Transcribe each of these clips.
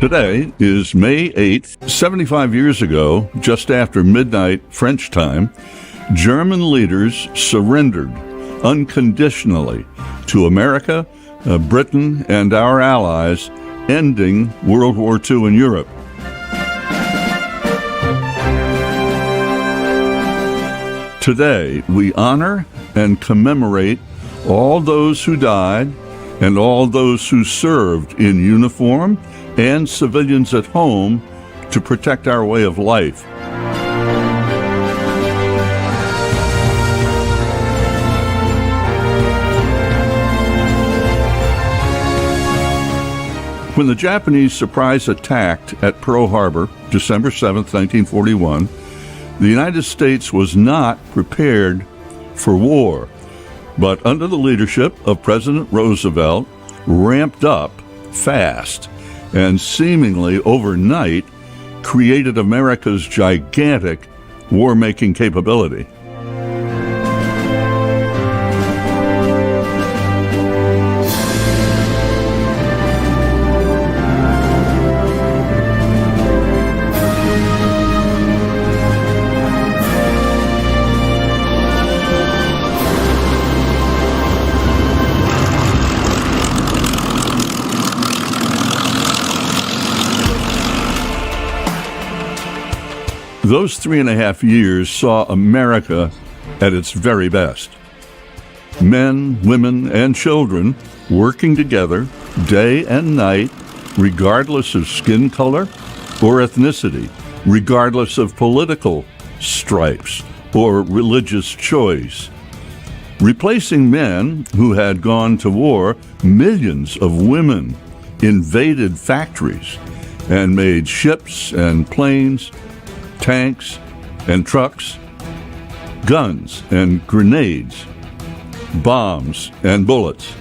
Today is May 8th. 75 years ago, just after midnight French time, German leaders surrendered unconditionally to America, Britain, and our allies, ending World War II in Europe. Today, we honor and commemorate all those who died and all those who served in uniform and civilians at home to protect our way of life. When the Japanese surprise attacked at Pearl Harbor, December 7, 1941, the United States was not prepared for war, but under the leadership of President Roosevelt, ramped up fast and seemingly overnight created America's gigantic war-making capability. Those 3.5 years saw America at its very best. Men, women, and children working together day and night, regardless of skin color or ethnicity, regardless of political stripes or religious choice. Replacing men who had gone to war, millions of women invaded factories and made ships and planes, tanks and trucks, guns and grenades, bombs and bullets.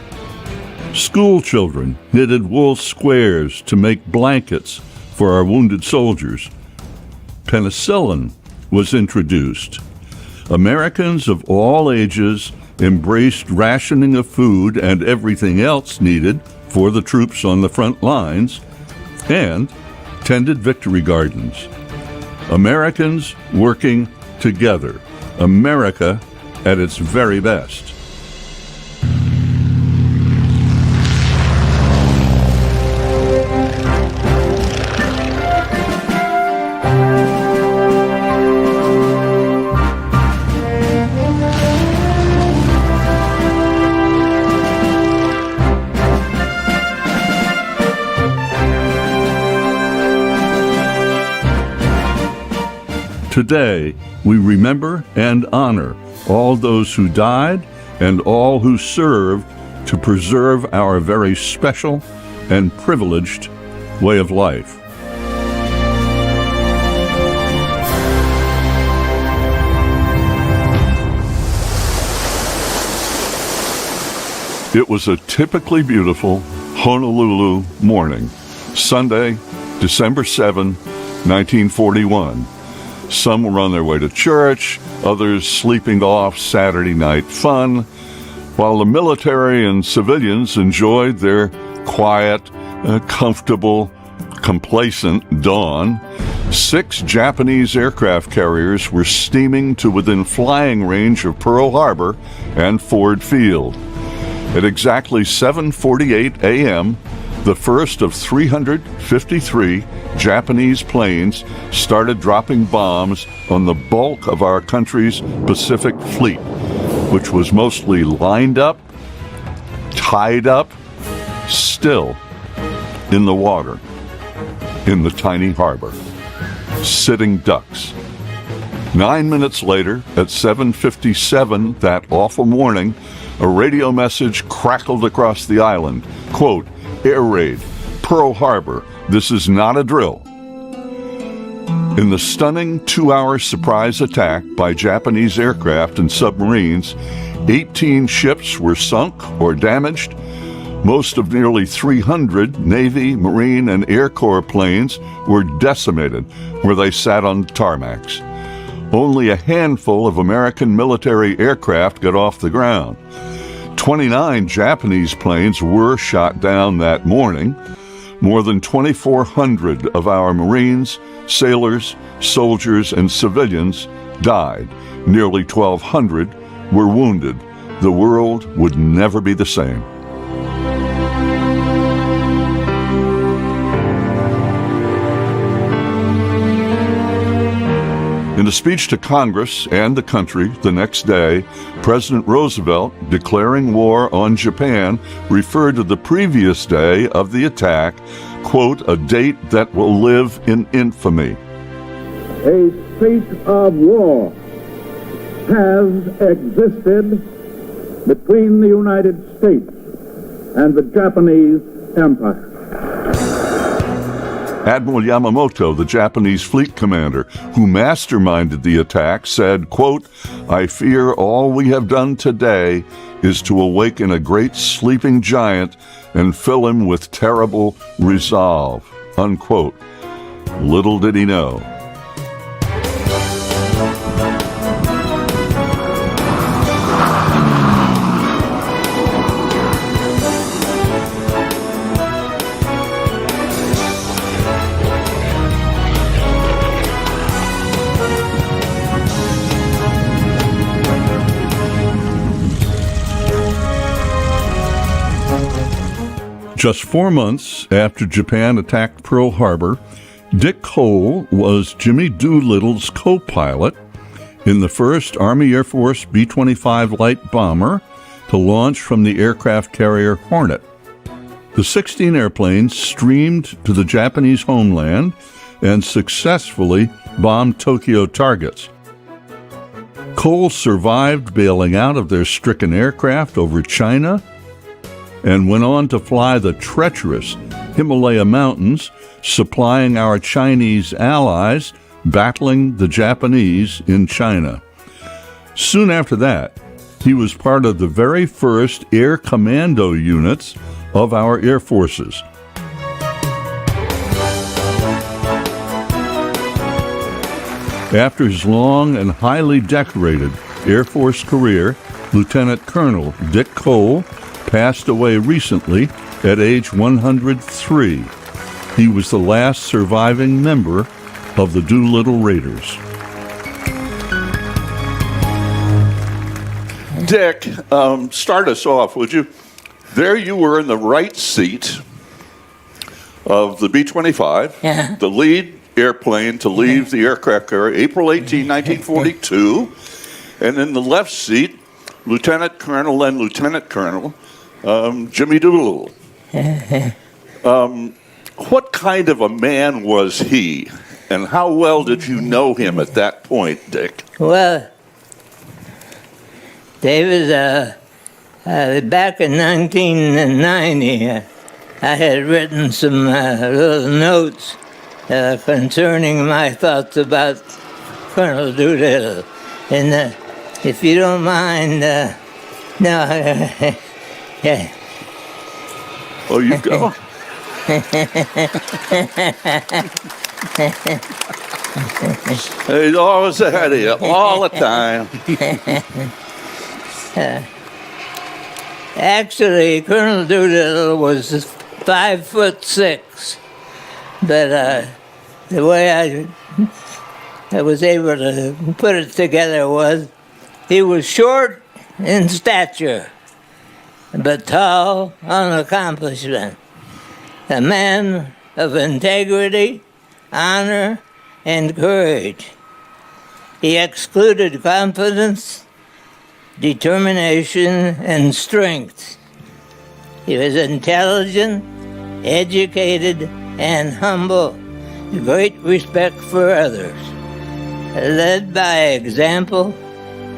School children knitted wool squares to make blankets for our wounded soldiers. Penicillin was introduced. Americans of all ages embraced rationing of food and everything else needed for the troops on the front lines, and tended victory gardens. Americans working together. America at its very best. Today, we remember and honor all those who died and all who served to preserve our very special and privileged way of life. It was a typically beautiful Honolulu morning, Sunday, December 7, 1941. Some were on their way to church, others sleeping off Saturday night fun, while the military and civilians enjoyed their quiet, comfortable, complacent dawn. 6 Japanese aircraft carriers were steaming to within flying range of Pearl Harbor and Ford Field. At exactly 7:48 a.m., the first of 353 Japanese planes started dropping bombs on the bulk of our country's Pacific Fleet, which was mostly lined up, tied up, still in the water, in the tiny harbor, sitting ducks. 9 minutes later, at 7:57 that awful morning, a radio message crackled across the island. Quote, "Air raid, Pearl Harbor. This is not a drill." In the stunning 2-hour surprise attack by Japanese aircraft and submarines, 18 ships were sunk or damaged. Most of nearly 300 Navy, Marine, and Air Corps planes were decimated where they sat on tarmacs. Only a handful of American military aircraft got off the ground. 29 Japanese planes were shot down that morning. more than 2,400 of our Marines, sailors, soldiers, and civilians died. Nearly 1,200 were wounded. The world would never be the same. In a speech to Congress and the country the next day, President Roosevelt, declaring war on Japan, referred to the previous day of the attack, quote, "a date that will live in infamy." A state of war has existed between the United States and the Japanese Empire. Admiral Yamamoto, the Japanese fleet commander who masterminded the attack, said, quote, "I fear all we have done today is to awaken a great sleeping giant and fill him with terrible resolve," unquote. Little did he know. Just 4 months after Japan attacked Pearl Harbor, Dick Cole was Jimmy Doolittle's co-pilot in the first Army Air Force B-25 light bomber to launch from the aircraft carrier Hornet. The 16 airplanes streamed to the Japanese homeland and successfully bombed Tokyo targets. Cole survived bailing out of their stricken aircraft over China and went on to fly the treacherous Himalaya Mountains, supplying our Chinese allies battling the Japanese in China. Soon after that, he was part of the very first air commando units of our air forces. After his long and highly decorated Air Force career, Lieutenant Colonel Dick Cole passed away recently at age 103. He was the last surviving member of the Doolittle Raiders. Dick, start us off, would you? There you were in the right seat of the B-25, the lead airplane to leave the aircraft carrier, April 18, 1942, and in the left seat, Lieutenant Colonel and Lieutenant Colonel Jimmy Doolittle. What kind of a man was he, and how well did you know him at that point, Dick? Well, David, back in 1990, I had written some little notes concerning my thoughts about Colonel Doolittle. And if you don't mind, yeah. Oh, you go. He's always ahead of you, all the time. Actually, Colonel Doolittle was 5'6", but the way I was able to put it together was he was short in stature, but tall on accomplishment. A man of integrity, honor, and courage. He excluded confidence, determination, and strength. He was intelligent, educated, and humble, great respect for others, led by example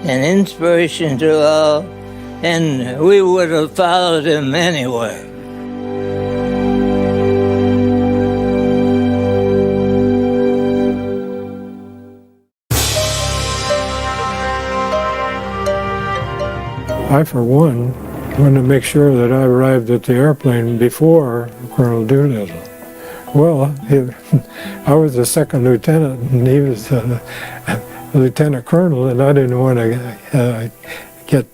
and inspiration to all, and we would have followed him anywhere. I, for one, wanted to make sure that I arrived at the airplane before Colonel Doolittle. Well, I was the second lieutenant, and he was the lieutenant colonel, and I didn't want to get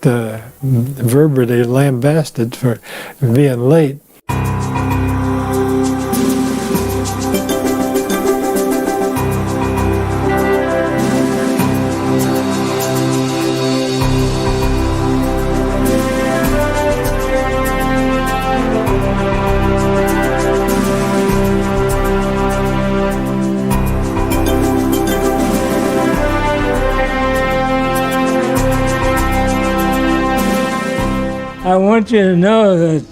verbally lambasted for being late. I want you to know that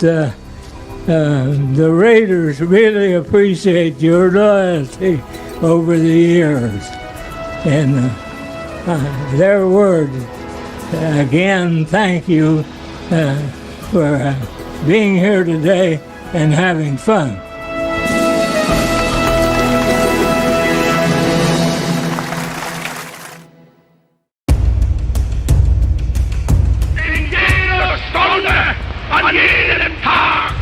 the Raiders really appreciate your loyalty over the years. And their word, again, thank you for being here today and having fun. In jeder Stunde, an jedem Tag,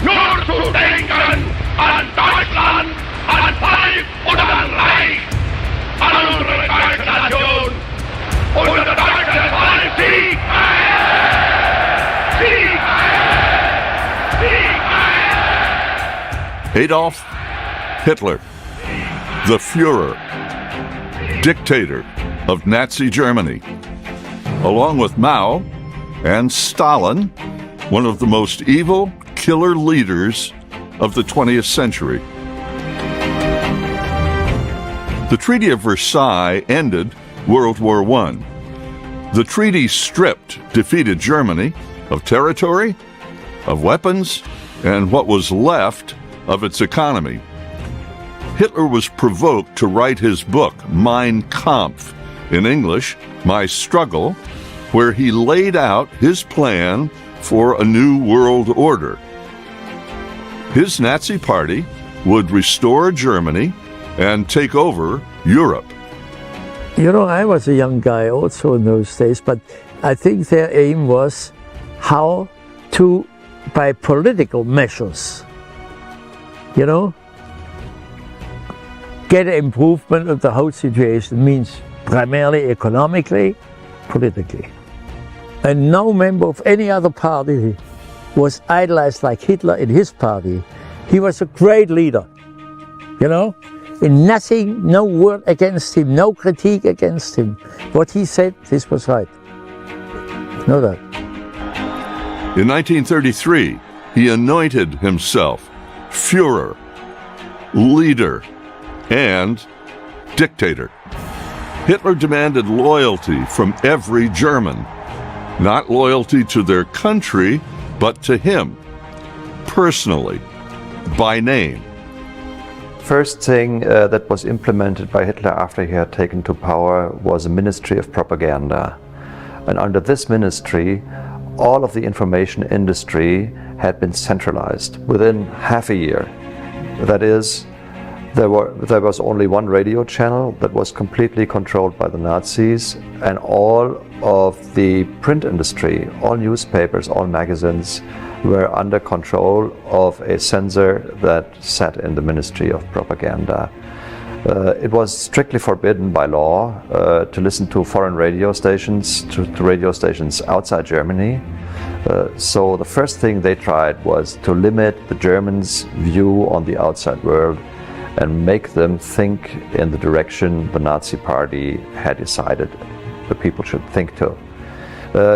nur zu denken an Deutschland, an Volk und an Reich, an unsere deutsche Nation, unser deutsches Volk, Sieg! Sieg! Sieg! Adolf Hitler, the Führer, dictator of Nazi Germany, along with Mao and Stalin, one of the most evil killer leaders of the 20th century. The Treaty of Versailles ended World War I. The treaty stripped defeated Germany of territory, of weapons, and what was left of its economy. Hitler was provoked to write his book, Mein Kampf, in English, My Struggle, where he laid out his plan for a new world order. His Nazi Party would restore Germany and take over Europe. You know, I was a young guy also in those days, but I think their aim was how to, by political measures, you know, get an improvement of the whole situation. Means primarily economically, politically. And no member of any other party was idolized like Hitler in his party. He was a great leader, you know? And nothing, no word against him, no critique against him. What he said, this was right. Know that. In 1933, he anointed himself Führer, leader, and dictator. Hitler demanded loyalty from every German, not loyalty to their country, but to him, personally, by name. First thing that was implemented by Hitler after he had taken to power was a Ministry of Propaganda. And under this ministry, all of the information industry had been centralized within half a year. That is, there was only one radio channel that was completely controlled by the Nazis, and all of the print industry, all newspapers, all magazines were under control of a censor that sat in the Ministry of Propaganda. It was strictly forbidden by law to listen to foreign radio stations, to radio stations outside Germany. So the first thing they tried was to limit the Germans' view on the outside world and make them think in the direction the Nazi Party had decided the people should think to.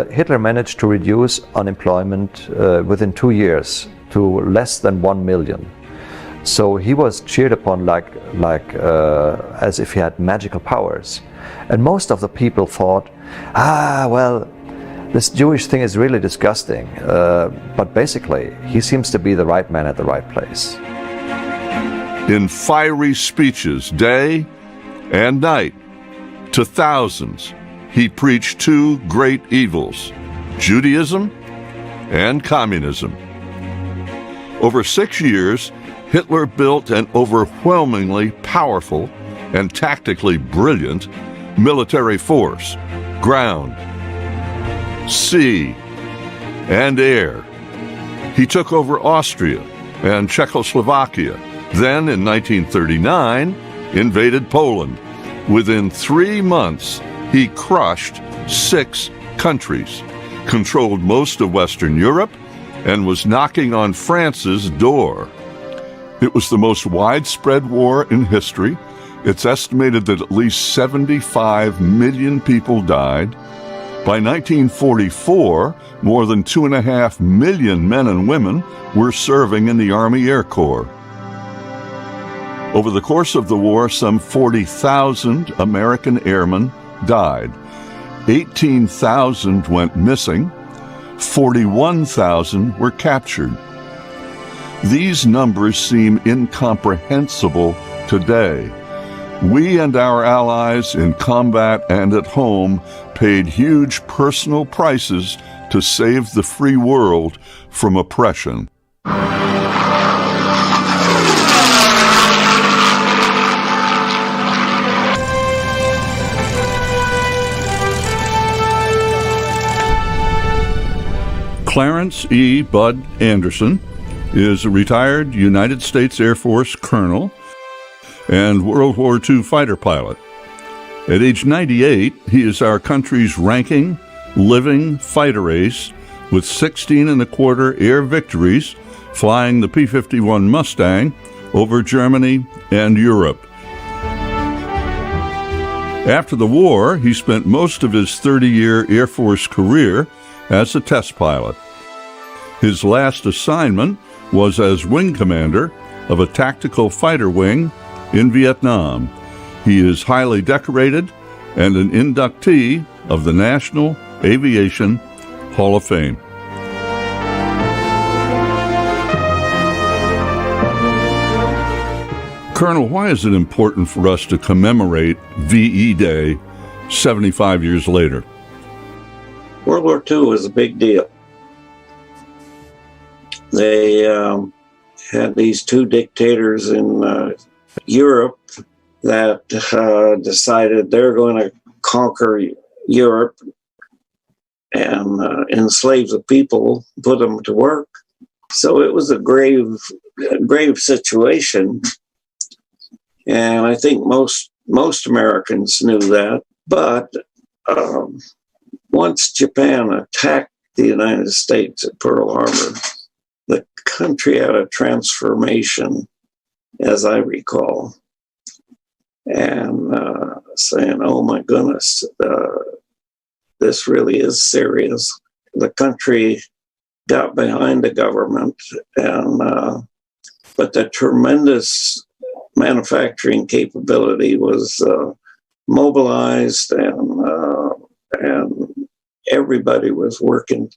Hitler managed to reduce unemployment within 2 years to less than 1 million. So he was cheered upon like as if he had magical powers. And most of the people thought, well, this Jewish thing is really disgusting. But basically, he seems to be the right man at the right place. In fiery speeches, day and night, to thousands, he preached two great evils, Judaism and communism. Over 6 years, Hitler built an overwhelmingly powerful and tactically brilliant military force, ground, sea, and air. He took over Austria and Czechoslovakia, then in 1939 invaded Poland. Within 3 months, he crushed 6 countries, controlled most of Western Europe, and was knocking on France's door. It was the most widespread war in history. It's estimated that at least 75 million people died. By 1944, more than 2.5 million men and women were serving in the Army Air Corps. Over the course of the war, some 40,000 American airmen died. 18,000 went missing. 41,000 were captured. These numbers seem incomprehensible today. We and our allies in combat and at home paid huge personal prices to save the free world from oppression. Clarence E. Bud Anderson is a retired United States Air Force colonel and World War II fighter pilot. At age 98, he is our country's ranking living fighter ace with 16 and a quarter air victories flying the P-51 Mustang over Germany and Europe. After the war, he spent most of his 30-year Air Force career as a test pilot. His last assignment was as wing commander of a tactical fighter wing in Vietnam. He is highly decorated and an inductee of the National Aviation Hall of Fame. Colonel, why is it important for us to commemorate VE Day 75 years later? World War II was a big deal. They had these two dictators in Europe that decided they're going to conquer Europe and enslave the people, put them to work. So it was a grave situation. And I think most Americans knew that. But once Japan attacked the United States at Pearl Harbor, the country had a transformation, as I recall, and saying, oh my goodness, this really is serious. The country got behind the government, and but the tremendous manufacturing capability was mobilized, and everybody was working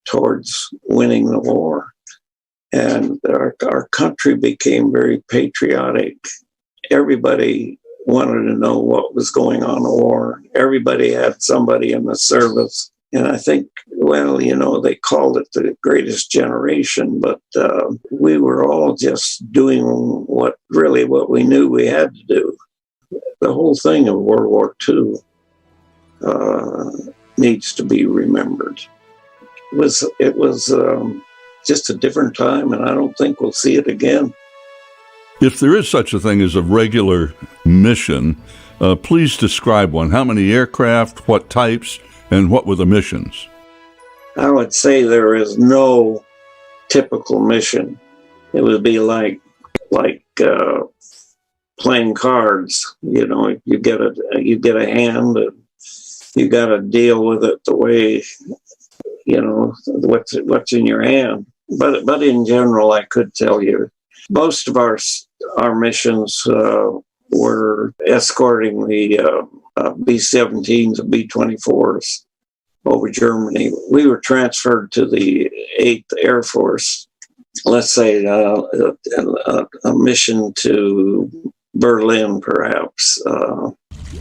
towards winning the war. And our country became very patriotic. Everybody wanted to know what was going on in the war. Everybody had somebody in the service. And I think, well, they called it the greatest generation, but we were all just doing what we knew we had to do. The whole thing of World War II needs to be remembered. It was just a different time, and I don't think we'll see it again. If there is such a thing as a regular mission, please describe one. How many aircraft, what types, and what were the missions? I would say there is no typical mission. It would be like playing cards. You get a hand, and you got to deal with it the way what's in your hand. But in general, I could tell you most of our missions were escorting the B-17s and B-24s over Germany. We were transferred to the 8th Air Force. Let's say a mission to Berlin, perhaps.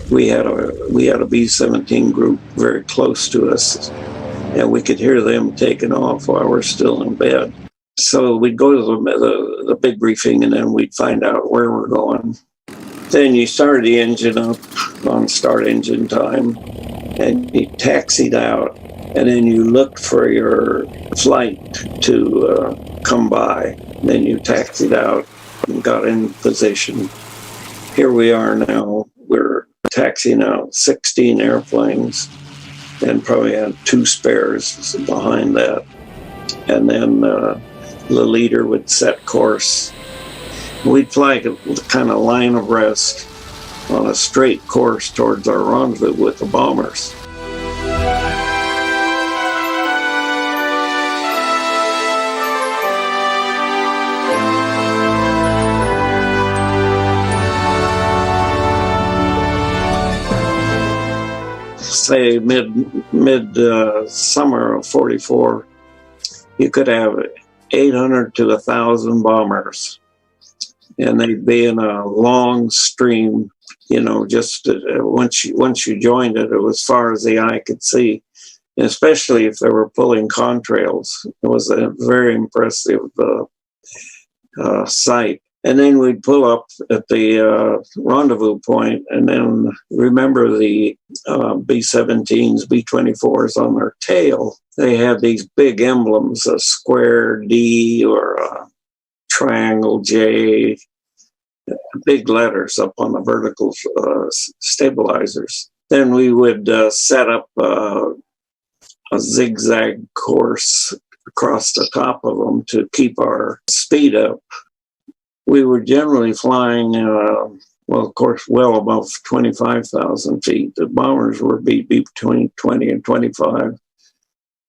We had a B-17 group very close to us, and we could hear them taking off while we're still in bed. So we'd go to the big briefing, and then we'd find out where we're going. Then you started the engine up on start engine time, and you taxied out, and then you looked for your flight to come by. Then you taxied out and got in position. Here we are now. We're taxiing out 16 airplanes, and probably had 2 spares behind that. And then the leader would set course. We'd fly a kind of line of rest on a straight course towards our rendezvous with the bombers. say mid summer of '44, you could have 800 to 1,000 bombers, and they'd be in a long stream. You know, just once you joined it, it was as far as the eye could see. And especially if they were pulling contrails, it was a very impressive sight. And then we'd pull up at the rendezvous point, and then remember the B-17s, B-24s on their tail. They had these big emblems, a square D or a triangle J, big letters up on the vertical stabilizers. Then we would set up a zigzag course across the top of them to keep our speed up. We were generally flying, well, of course, well above 25,000 feet. The bombers were between 20 and 25.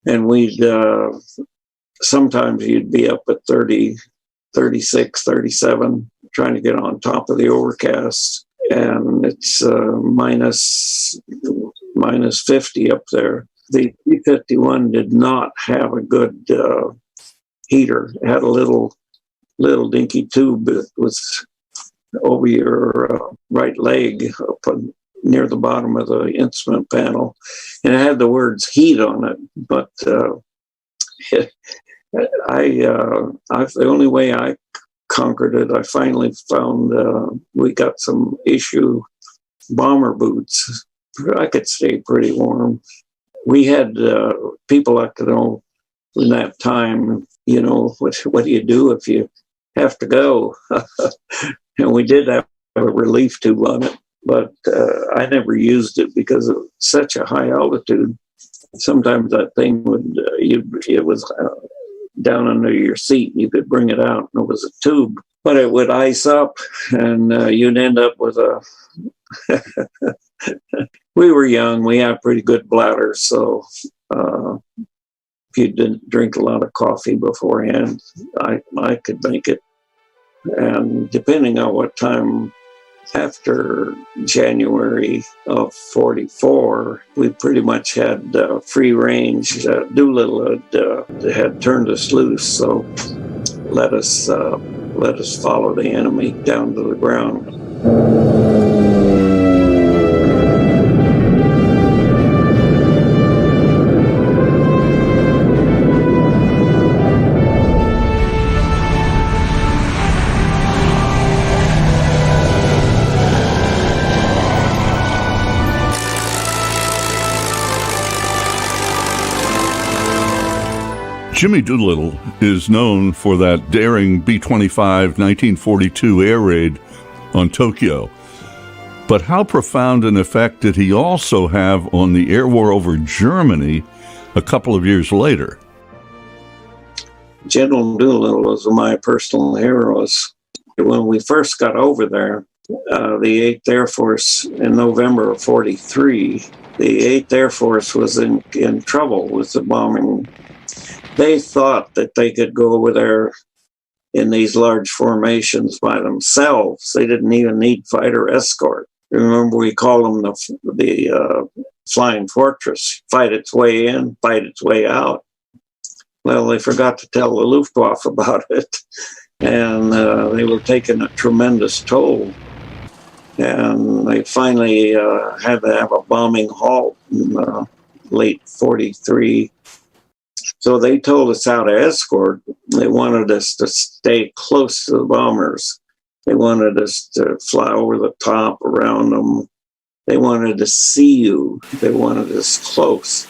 And we'd, sometimes you'd be up at 30, 36, 37, trying to get on top of the overcast. And it's minus 50 up there. The B-51 did not have a good heater. It had a little dinky tube that was over your right leg up near the bottom of the instrument panel, and it had the words heat on it. But the only way I conquered it, I finally found we got some issue bomber boots. I could stay pretty warm. We had people like to know in that time, you know, what do you do if you have to go? And we did have a relief tube on it, but I never used it because of such a high altitude. Sometimes that thing would, it was down under your seat. You could bring it out, and it was a tube, but it would ice up, and you'd end up with a. We were young. We had pretty good bladders, so if you didn't drink a lot of coffee beforehand, I could make it. And depending on what time after January of '44, we pretty much had free range. Doolittle had turned us loose, so let us follow the enemy down to the ground. Jimmy Doolittle is known for that daring B-25 1942 air raid on Tokyo. But how profound an effect did he also have on the air war over Germany a couple of years later? General Doolittle was my personal heroes. When we first got over there, the 8th Air Force in November of '43, the 8th Air Force was in trouble with the bombing. They thought that they could go over there in these large formations by themselves. They didn't even need fighter escort. Remember, we call them the Flying Fortress, fight its way in, fight its way out. Well, they forgot to tell the Luftwaffe about it, and they were taking a tremendous toll. And they finally had to have a bombing halt in late '43. So they told us how to escort. They wanted us to stay close to the bombers. They wanted us to fly over the top, around them. They wanted to see you. They wanted us close.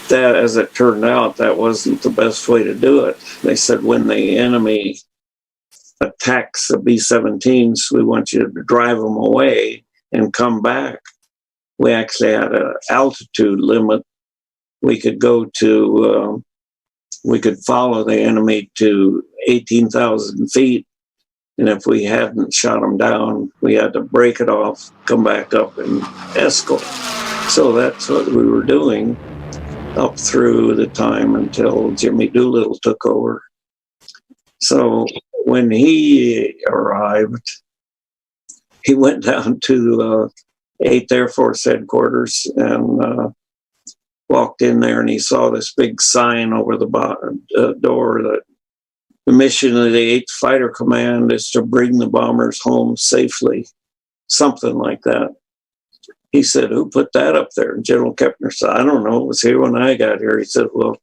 That, as it turned out, that wasn't the best way to do it. They said, when the enemy attacks the B-17s, we want you to drive them away and come back. We actually had an altitude limit. We could go to... we could follow the enemy to 18,000 feet. And if we hadn't shot them down, we had to break it off, come back up and escort. So that's what we were doing up through the time until Jimmy Doolittle took over. So when he arrived, he went down to 8th Air Force headquarters, and walked in there and he saw this big sign over the door that the mission of the 8th Fighter Command is to bring the bombers home safely, something like that. He said, "Who put that up there?" And General Kepner said, "I don't know. It was here when I got here." He said, "Well,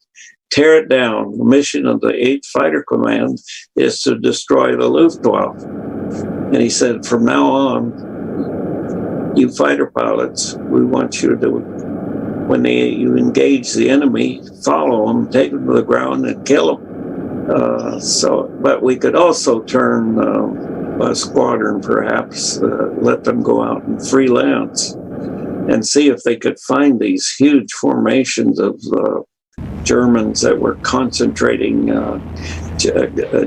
tear it down. The mission of the 8th Fighter Command is to destroy the Luftwaffe." And he said, "From now on, you fighter pilots, we want you to, when you engage the enemy, follow them, take them to the ground, and kill them." But we could also turn a squadron, perhaps, let them go out and freelance and see if they could find these huge formations of Germans that were concentrating,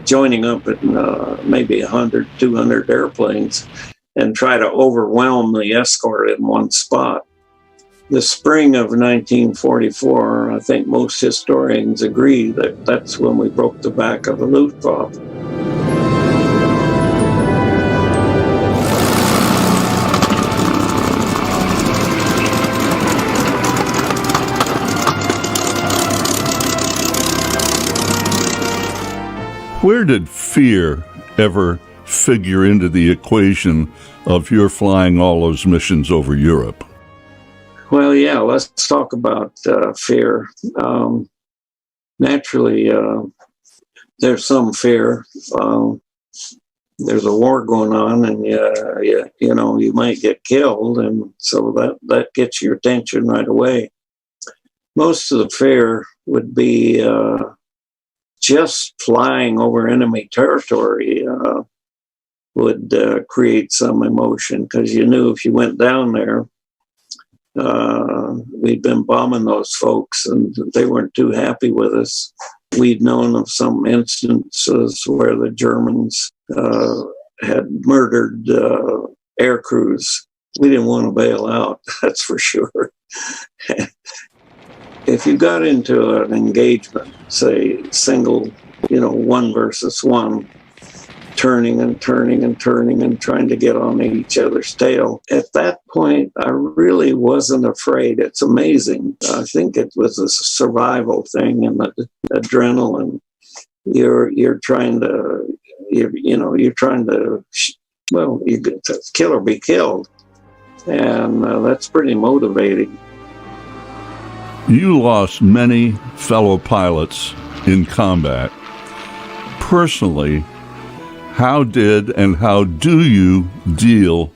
joining up in maybe 100, 200 airplanes and try to overwhelm the escort in one spot. The spring of 1944, I think most historians agree that that's when we broke the back of the Luftwaffe. Where did fear ever figure into the equation of your flying all those missions over Europe? Well, yeah, let's talk about fear. Naturally, there's some fear. There's a war going on, and you might get killed, and so that gets your attention right away. Most of the fear would be just flying over enemy territory would create some emotion, because you knew if you went down there, we'd been bombing those folks and they weren't too happy with us. We'd known of some instances where the Germans had murdered air crews. We didn't want to bail out, that's for sure. If you got into an engagement, say single, one versus one, turning and turning and turning and trying to get on each other's tail, at that point, I really wasn't afraid. It's amazing. I think it was a survival thing and the adrenaline. You're trying to, you get to kill or be killed. And that's pretty motivating. You lost many fellow pilots in combat. Personally, how did and how do you deal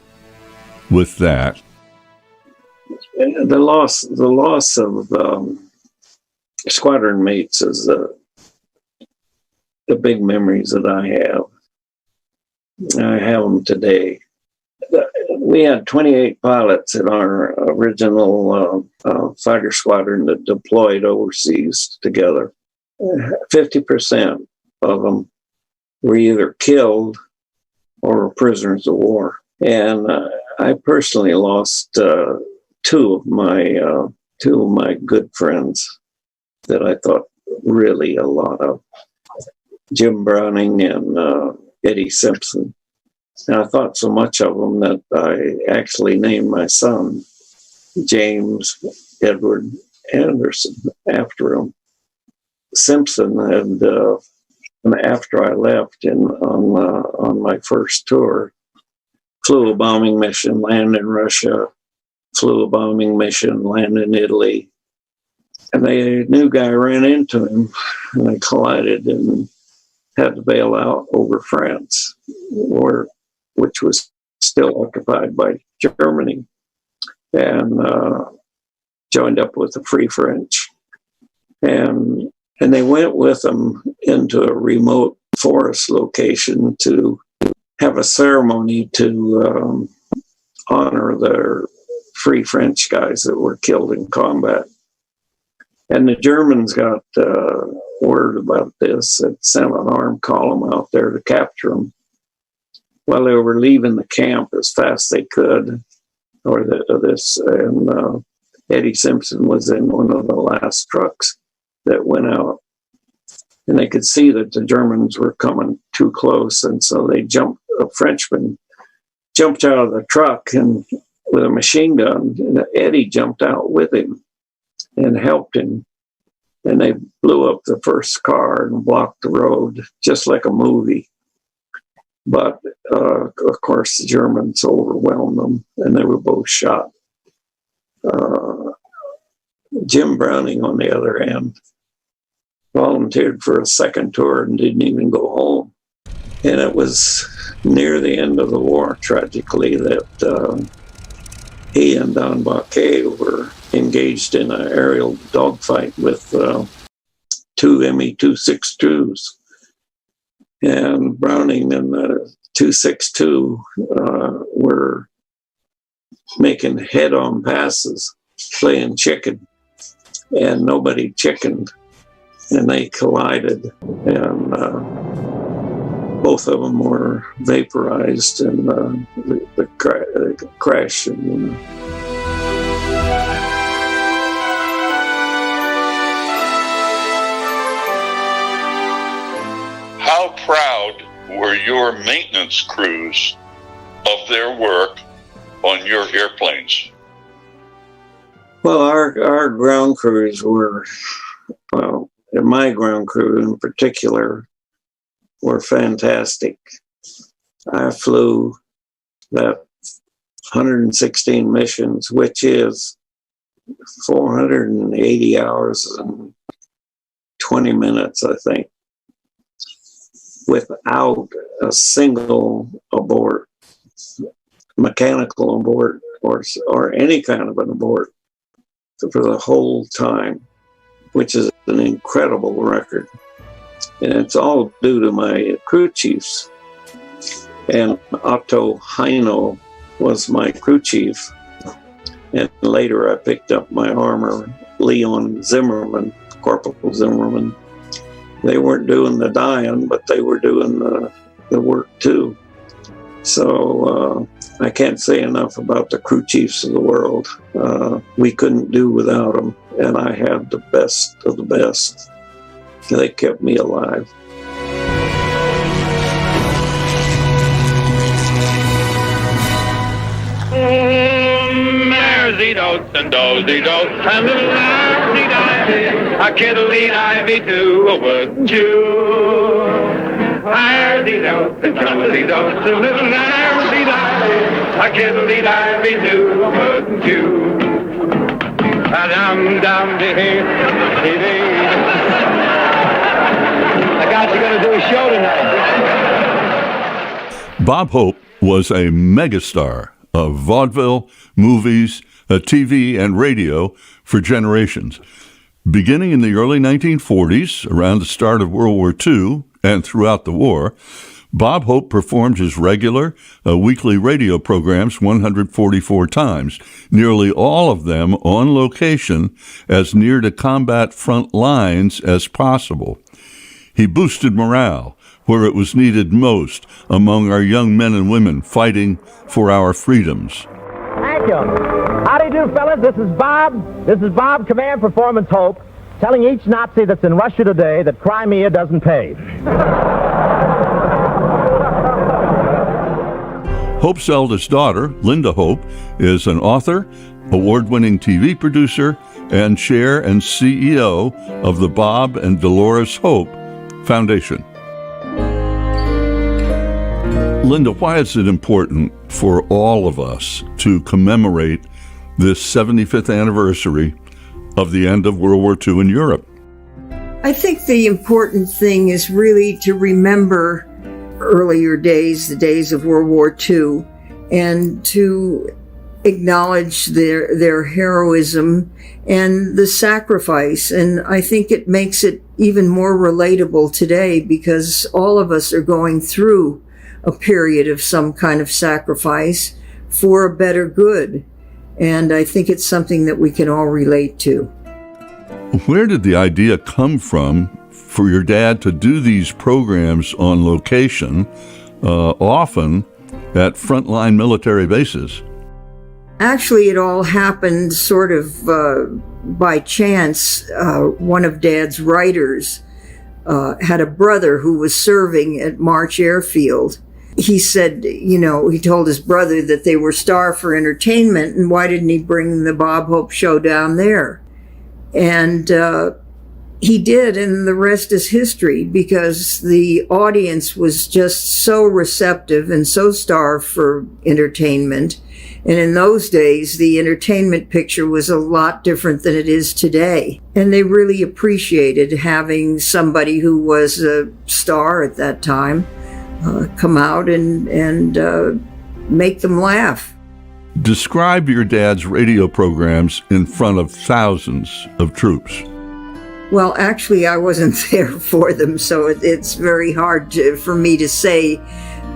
with that? The loss of squadron mates is the big memories that I have. I have them today. We had 28 pilots in our original fighter squadron that deployed overseas together. 50% of them were either killed or were prisoners of war. And I personally lost two of my good friends that I thought really a lot of, Jim Browning and Eddie Simpson. And I thought so much of them that I actually named my son James Edward Anderson after him. Simpson had, after I left on my first tour, flew a bombing mission, landed in Russia, flew a bombing mission, landed in Italy. And the new guy ran into him and they collided and had to bail out over France, which was still occupied by Germany, and joined up with the Free French. And they went with them into a remote forest location to have a ceremony to honor their Free French guys that were killed in combat. And the Germans got word about this and sent an armed column out there to capture them. While they were leaving the camp as fast as they could, and Eddie Simpson was in one of the last trucks that went out. And they could see that the Germans were coming too close, and so a Frenchman jumped out of the truck and with a machine gun, and Eddie jumped out with him. and helped him. And they blew up the first car and blocked the road, just like a movie. But, of course, the Germans overwhelmed them, and they were both shot. Jim Browning, on the other hand, volunteered for a second tour and didn't even go home. And it was near the end of the war, tragically, that he and Don Baquet were engaged in an aerial dogfight with two Me-262s. And Browning and the 262 were making head-on passes, playing chicken, and nobody chickened, and they collided, and both of them were vaporized in the crash. And, How proud were your maintenance crews of their work on your airplanes? well, our ground crews were, well, my ground crew in particular, were fantastic. I flew that 116 missions, which is 480 hours and 20 minutes, I think, without a single abort, mechanical abort, or any kind of an abort for the whole time, which is an incredible record. And it's all due to my crew chiefs. And Otto Heino was my crew chief. And later I picked up my armor, Leon Zimmerman, Corporal Zimmerman. They weren't doing the dying, but they were doing the work too. So I can't say enough about the crew chiefs of the world. We couldn't do without them, and I had the best of the best. They kept me alive. Mercy-dos and dozy-dos and little ivy-divey, a kiddly-divey too, wouldn't you? Irzy-dos and dozy-dos and little ivy-divey, a kiddly-divey too, wouldn't you? Dum-dum-dee-dee. I got you going to do a show tonight. Bob Hope was a megastar of vaudeville, movies, TV, and radio for generations. Beginning in the early 1940s, around the start of World War II, and throughout the war, Bob Hope performed his regular weekly radio programs 144 times, nearly all of them on location as near to combat front lines as possible. He boosted morale where it was needed most among our young men and women fighting for our freedoms. Thank you. How do you do, fellas? This is Bob. This is Bob, Command Performance Hope, telling each Nazi that's in Russia today that Crimea doesn't pay. Hope's eldest daughter, Linda Hope, is an author, award-winning TV producer, and chair and CEO of the Bob and Dolores Hope Foundation. Linda, why is it important for all of us to commemorate this 75th anniversary of the end of World War II in Europe? I think the important thing is really to remember earlier days, the days of World War II, and to acknowledge their heroism and the sacrifice. And I think it makes it even more relatable today because all of us are going through a period of some kind of sacrifice for a better good. And I think it's something that we can all relate to. Where did the idea come from for your dad to do these programs on location, often at frontline military bases? Actually, it all happened sort of by chance. One of Dad's writers had a brother who was serving at March Airfield. He said, he told his brother that they were starved for entertainment, and why didn't he bring the Bob Hope show down there? And he did, and the rest is history, because the audience was just so receptive and so starved for entertainment. And in those days, the entertainment picture was a lot different than it is today. And they really appreciated having somebody who was a star at that time come out and make them laugh. Describe your dad's radio programs in front of thousands of troops. Well, actually, I wasn't there for them, so it's very hard for me to say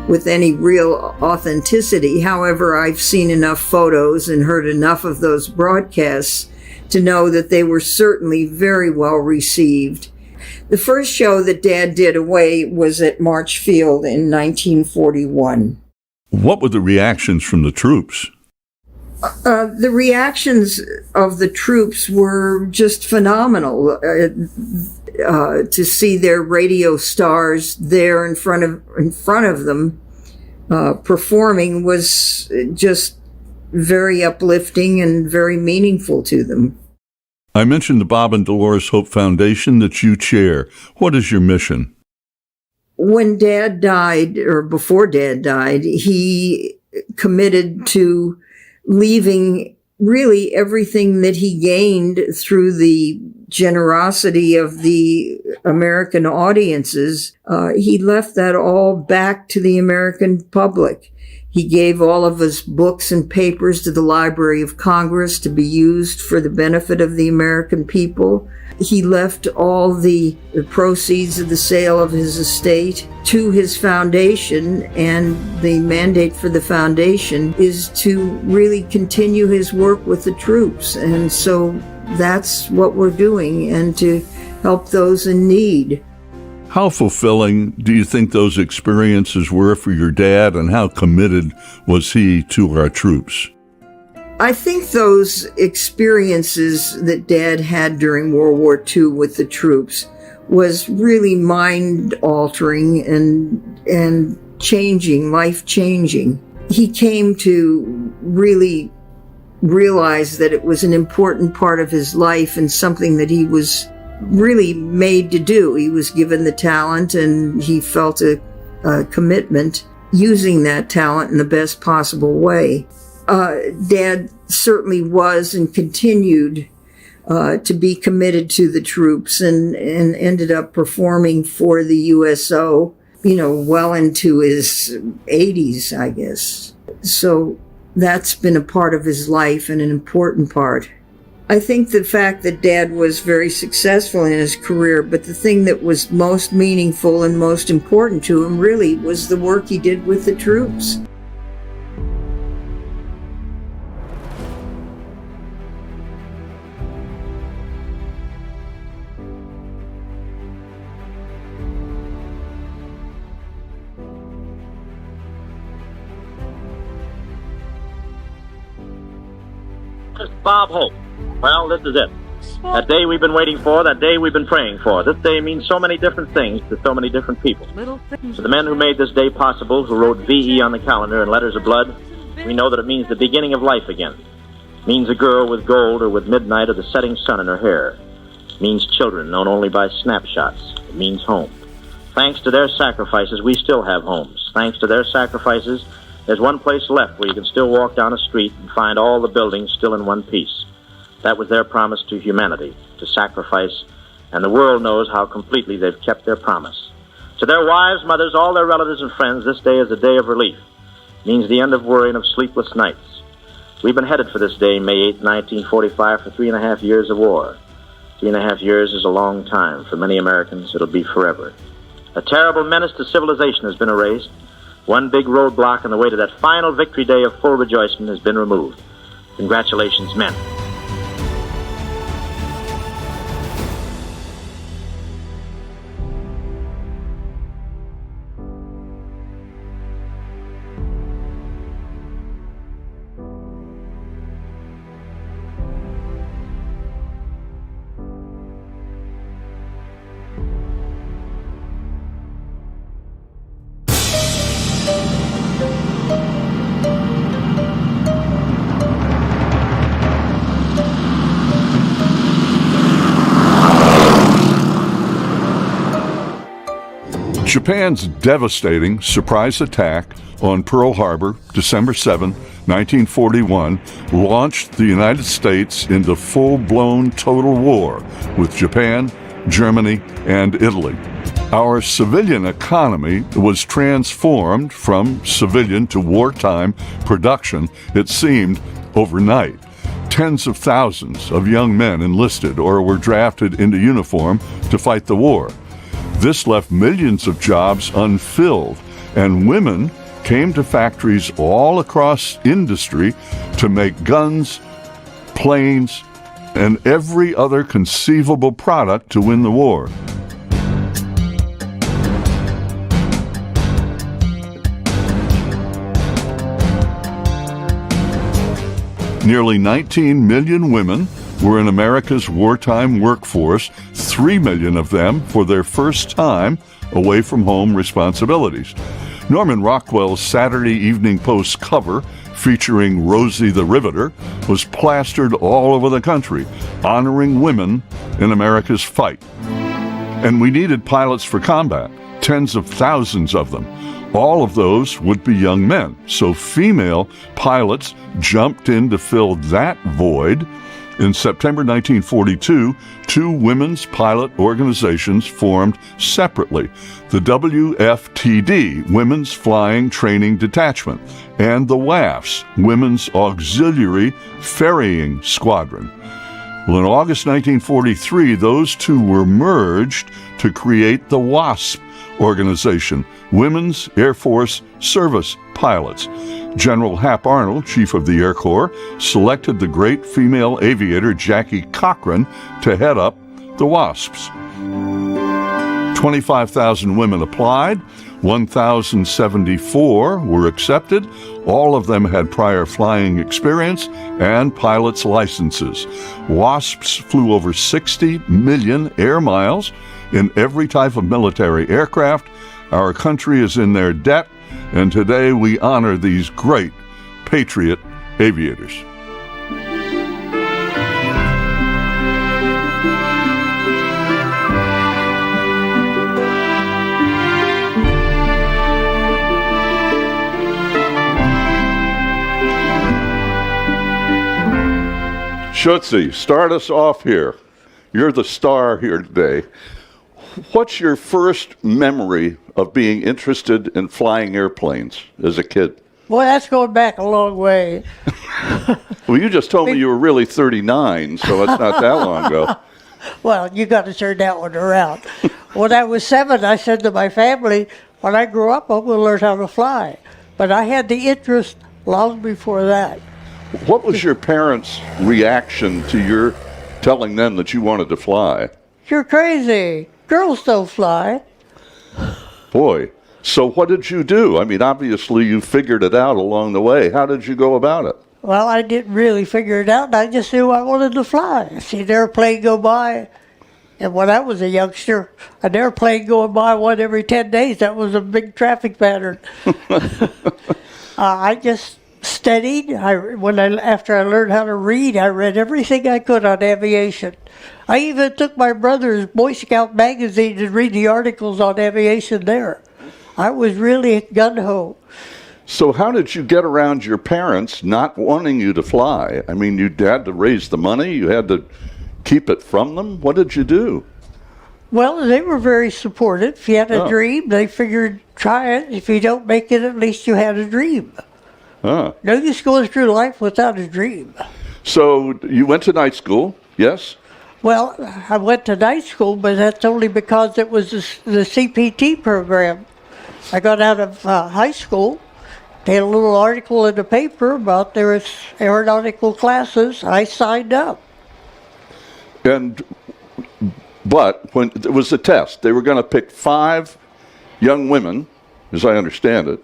with any real authenticity. However, I've seen enough photos and heard enough of those broadcasts to know that they were certainly very well received. The first show that Dad did away was at March Field in 1941. What were the reactions from the troops? The reactions of the troops were just phenomenal. To see their radio stars there in front of them performing was just very uplifting and very meaningful to them. I mentioned the Bob and Dolores Hope Foundation that you chair. What is your mission? When Dad died, or before Dad died, he committed to leaving really everything that he gained through the generosity of the American audiences. He left that all back to the American public. He gave all of his books and papers to the Library of Congress to be used for the benefit of the American people. He left all the proceeds of the sale of his estate to his foundation, and the mandate for the foundation is to really continue his work with the troops. And so that's what we're doing, and to help those in need. How fulfilling do you think those experiences were for your dad, and how committed was he to our troops? I think those experiences that Dad had during World War II with the troops was really mind-altering and changing, life-changing. He came to really realize that it was an important part of his life and something that he was really made to do. He was given the talent, and he felt a commitment using that talent in the best possible way. Dad certainly was and continued to be committed to the troops, and ended up performing for the USO, well into his 80s, I guess. So that's been a part of his life, and an important part. I think the fact that Dad was very successful in his career, but the thing that was most meaningful and most important to him really was the work he did with the troops. Bob Hope. Well, this is it. That day we've been waiting for, that day we've been praying for. This day means so many different things to so many different people. To the men who made this day possible, who wrote VE on the calendar in letters of blood, we know that it means the beginning of life again. It means a girl with gold, or with midnight or the setting sun in her hair. It means children known only by snapshots. It means home. Thanks to their sacrifices, we still have homes. Thanks to their sacrifices, there's one place left where you can still walk down a street and find all the buildings still in one piece. That was their promise to humanity, to sacrifice, and the world knows how completely they've kept their promise. To their wives, mothers, all their relatives and friends, this day is a day of relief. It means the end of worry and of sleepless nights. We've been headed for this day, May 8, 1945, for 3.5 years of war. 3.5 years is a long time. For many Americans, it'll be forever. A terrible menace to civilization has been erased. One big roadblock on the way to that final victory day of full rejoicing has been removed. Congratulations, men. Japan's devastating surprise attack on Pearl Harbor, December 7, 1941, launched the United States into full-blown total war with Japan, Germany, and Italy. Our civilian economy was transformed from civilian to wartime production, it seemed, overnight. Tens of thousands of young men enlisted or were drafted into uniform to fight the war. This left millions of jobs unfilled, and women came to factories all across industry to make guns, planes, and every other conceivable product to win the war. Nearly 19 million women were in America's wartime workforce, 3 million of them for their first time away from home responsibilities. Norman Rockwell's Saturday Evening Post cover, featuring Rosie the Riveter, was plastered all over the country, honoring women in America's fight. And we needed pilots for combat, tens of thousands of them. All of those would be young men, so female pilots jumped in to fill that void. In September 1942, two women's pilot organizations formed separately, the WFTD, Women's Flying Training Detachment, and the WAFS, Women's Auxiliary Ferrying Squadron. Well, in August 1943, those two were merged to create the WASP organization, Women's Air Force Service Pilots. General Hap Arnold, Chief of the Air Corps, selected the great female aviator Jackie Cochran to head up the WASPs. 25,000 women applied, 1,074 were accepted. All of them had prior flying experience and pilot's licenses. WASPs flew over 60 million air miles in every type of military aircraft. Our country is in their debt, and today we honor these great patriot aviators. Schutze, start us off here. You're the star here today. What's your first memory of being interested in flying airplanes as a kid? Boy, that's going back a long way. Well, you just told me you were really 39, so it's not that long ago. Well, you got to turn that one around. When I was 7, I said to my family, when I grow up, I'm going to learn how to fly. But I had the interest long before that. What was your parents' reaction to your telling them that you wanted to fly? You're crazy. Girls don't fly. Boy, so what did you do? I mean, obviously you figured it out along the way. How did you go about it? Well, I didn't really figure it out. I just knew I wanted to fly. I see an airplane go by. And when I was a youngster, an airplane going by one every 10 days, that was a big traffic pattern. I just studied. After I learned how to read, I read everything I could on aviation. I even took my brother's Boy Scout magazine to read the articles on aviation there. I was really gung-ho. So how did you get around your parents not wanting you to fly? I mean, you had to raise the money, you had to keep it from them. What did you do? Well, they were very supportive. If you had a dream, they figured, try it. If you don't make it, at least you had a dream. No use going through life without a dream. So you went to night school, yes? Well, I went to night school, but that's only because it was the CPT program. I got out of high school. They had a little article in the paper about there was aeronautical classes. I signed up. But when it was a test, they were going to pick 5 young women, as I understand it,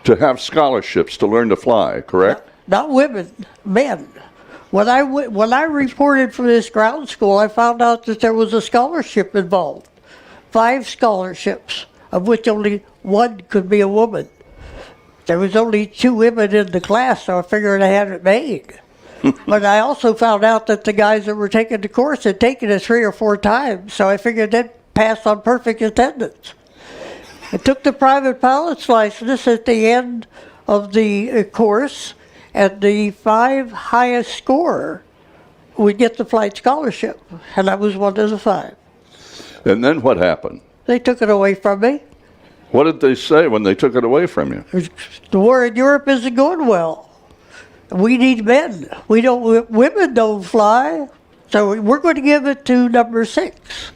to have scholarships to learn to fly, correct? Not women, men. When I reported for this ground school, I found out that there was a scholarship involved. 5 scholarships, of which only 1 could be a woman. There was only 2 women in the class, so I figured I had it made. But I also found out that the guys that were taking the course had taken it 3 or 4 times, so I figured they'd pass on perfect attendance. I took the private pilot's license at the end of the course, and the 5 highest scorer would get the flight scholarship, and I was one of the 5. And then what happened? They took it away from me. What did they say when they took it away from you? The war in Europe isn't going well. We need men. Women don't fly, so we're going to give it to number 6.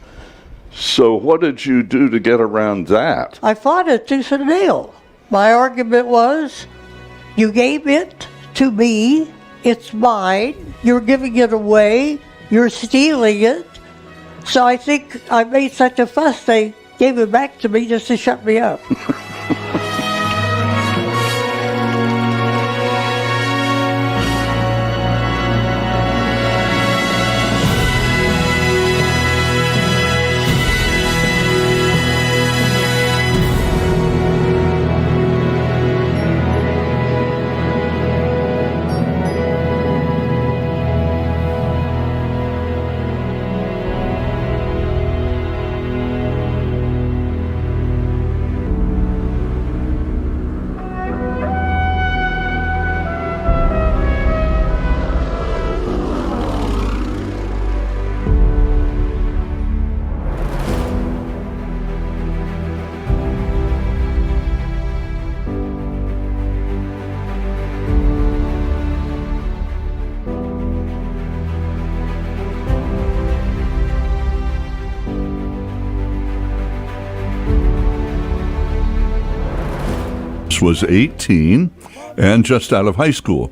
So what did you do to get around that? I fought it tooth and nail. My argument was, you gave it to me, it's mine, you're giving it away, you're stealing it. So I think I made such a fuss, they gave it back to me just to shut me up. Was 18 and just out of high school.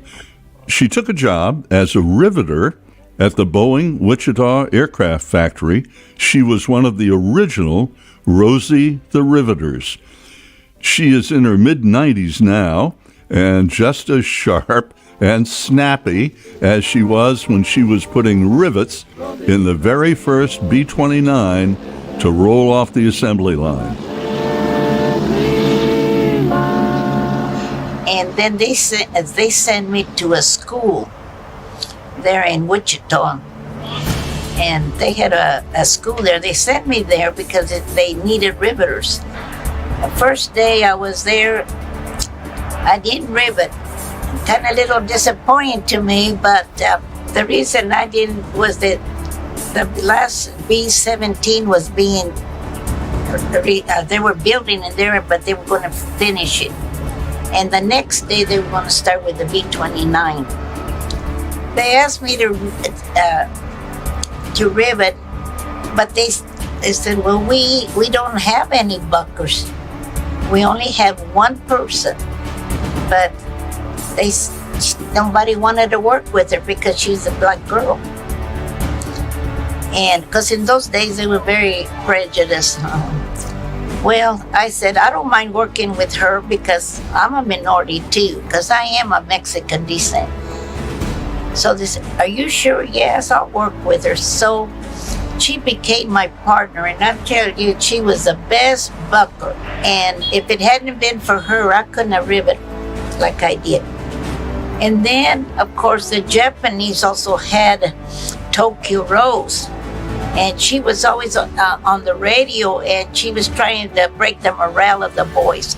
She took a job as a riveter at the Boeing Wichita Aircraft Factory. She was one of the original Rosie the Riveters. She is in her mid-90s now and just as sharp and snappy as she was when she was putting rivets in the very first B-29 to roll off the assembly line. And then they sent me to a school there in Wichita. And they had a school there. They sent me there because they needed riveters. The first day I was there, I didn't rivet. Kind of a little disappointing to me, but the reason I didn't was that the last B-17 was being, they were building it there, but they were going to finish it. And the next day they were going to start with the B-29. They asked me to rivet, but they said, well, we don't have any buckers. We only have one person. But nobody wanted to work with her because she's a black girl. And because in those days they were very prejudiced. Well, I said, I don't mind working with her because I'm a minority too, because I am of Mexican descent. So they said, are you sure? Yes, I'll work with her. So she became my partner, and I tell you, she was the best bucker. And if it hadn't been for her, I couldn't have riveted like I did. And then, of course, the Japanese also had Tokyo Rose. And she was always on the radio, and she was trying to break the morale of the boys.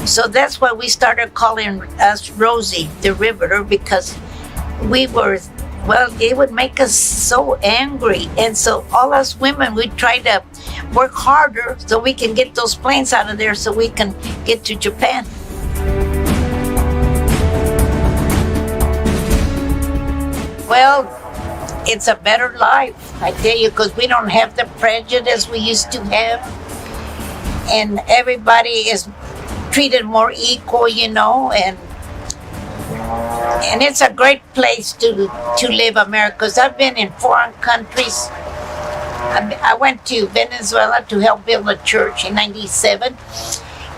So that's why we started calling us Rosie the Riveter, because we were, well, it would make us so angry. And so all us women, we try to work harder so we can get those planes out of there so we can get to Japan. Well, it's a better life, I tell you, because we don't have the prejudice we used to have. And everybody is treated more equal, you know, and it's a great place to live, America, because I've been in foreign countries. I went to Venezuela to help build a church in '97,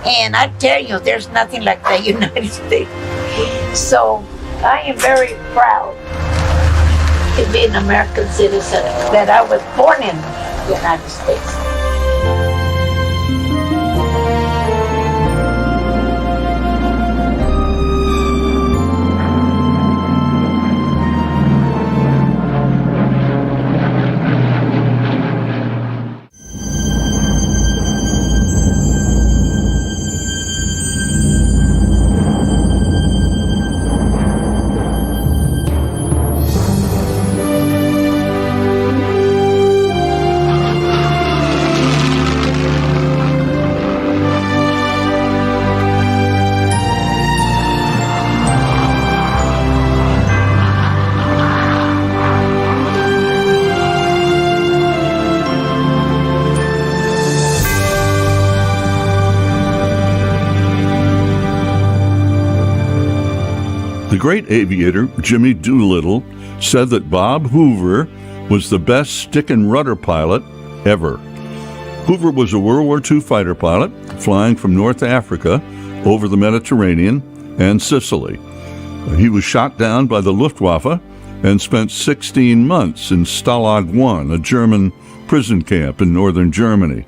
and I tell you, there's nothing like the United States. So I am very proud to be an American citizen, that I was born in the United States. The great aviator Jimmy Doolittle said that Bob Hoover was the best stick and rudder pilot ever. Hoover was a World War II fighter pilot flying from North Africa over the Mediterranean and Sicily. He was shot down by the Luftwaffe and spent 16 months in Stalag I, a German prison camp in northern Germany.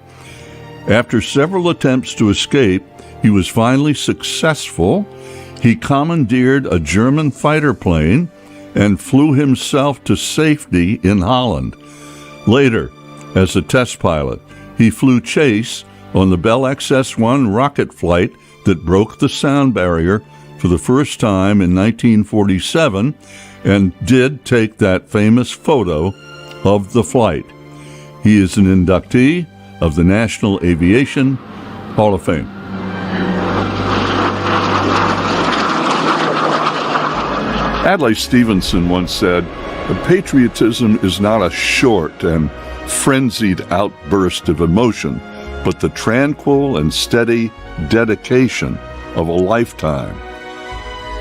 After several attempts to escape, he was finally successful. He commandeered a German fighter plane and flew himself to safety in Holland. Later, as a test pilot, he flew chase on the Bell XS-1 rocket flight that broke the sound barrier for the first time in 1947 and did take that famous photo of the flight. He is an inductee of the National Aviation Hall of Fame. Adlai Stevenson once said, "Patriotism is not a short and frenzied outburst of emotion, but the tranquil and steady dedication of a lifetime."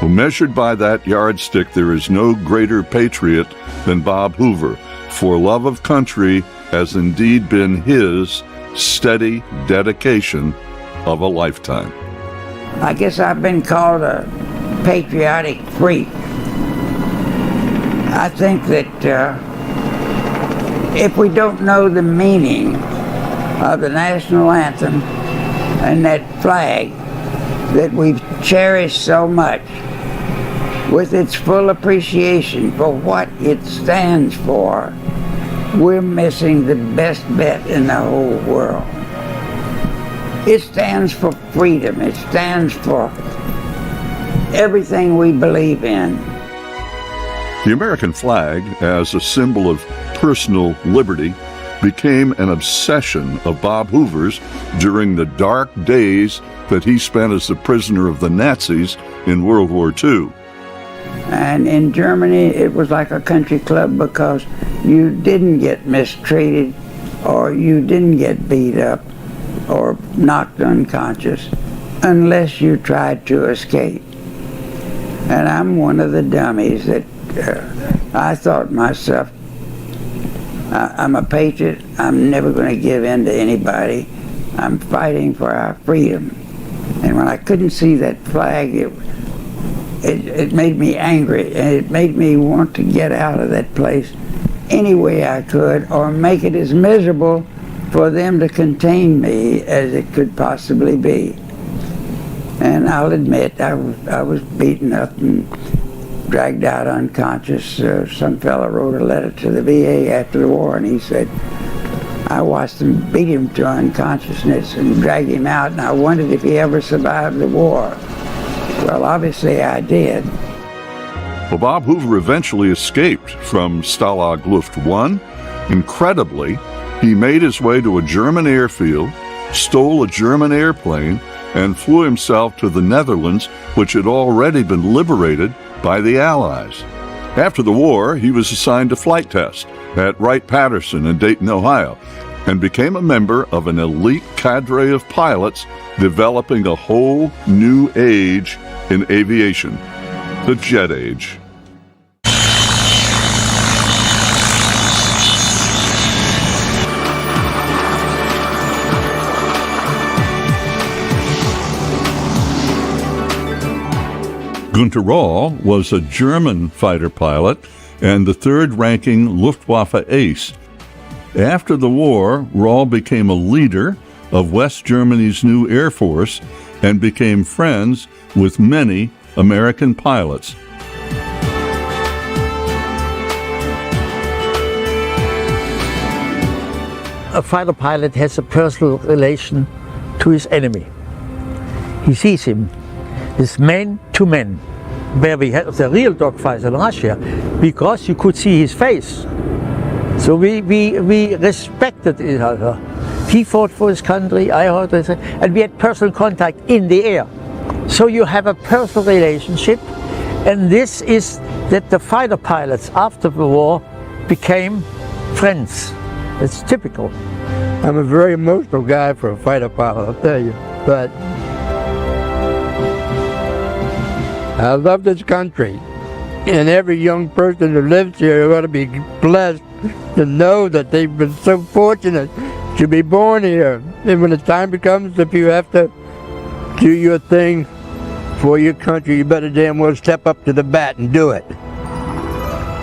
Well, measured by that yardstick, there is no greater patriot than Bob Hoover, for love of country has indeed been his steady dedication of a lifetime. I guess I've been called a patriotic freak. I think that if we don't know the meaning of the national anthem and that flag that we've cherished so much, with its full appreciation for what it stands for, we're missing the best bet in the whole world. It stands for freedom. It stands for everything we believe in. The American flag, as a symbol of personal liberty, became an obsession of Bob Hoover's during the dark days that he spent as a prisoner of the Nazis in World War II. And in Germany, it was like a country club because you didn't get mistreated or you didn't get beat up or knocked unconscious unless you tried to escape. And I'm one of the dummies that I thought myself, I'm a patriot. I'm never going to give in to anybody. I'm fighting for our freedom. And when I couldn't see that flag, it made me angry, and it made me want to get out of that place any way I could, or make it as miserable for them to contain me as it could possibly be. And I'll admit, I was beaten up and dragged out unconscious. Some fella wrote a letter to the VA after the war, and he said, I watched them beat him to unconsciousness and drag him out, and I wondered if he ever survived the war. Well, obviously I did. Well, Bob Hoover eventually escaped from Stalag Luft I. Incredibly, he made his way to a German airfield, stole a German airplane, and flew himself to the Netherlands, which had already been liberated by the Allies. After the war, he was assigned to flight test at Wright-Patterson in Dayton, Ohio, and became a member of an elite cadre of pilots developing a whole new age in aviation, the jet age. Günter Rall was a German fighter pilot and the third-ranking Luftwaffe ace. After the war, Rall became a leader of West Germany's new Air Force and became friends with many American pilots. A fighter pilot has a personal relation to his enemy. He sees him. It's man to man, where we had the real dogfights in Russia, because you could see his face. So we respected each other. He fought for his country, I fought, and we had personal contact in the air. So you have a personal relationship, and this is that the fighter pilots after the war became friends. It's typical. I'm a very emotional guy for a fighter pilot, I'll tell you, but I love this country. And every young person who lives here ought to be blessed to know that they've been so fortunate to be born here. And when the time comes, if you have to do your thing for your country, you better damn well step up to the bat and do it.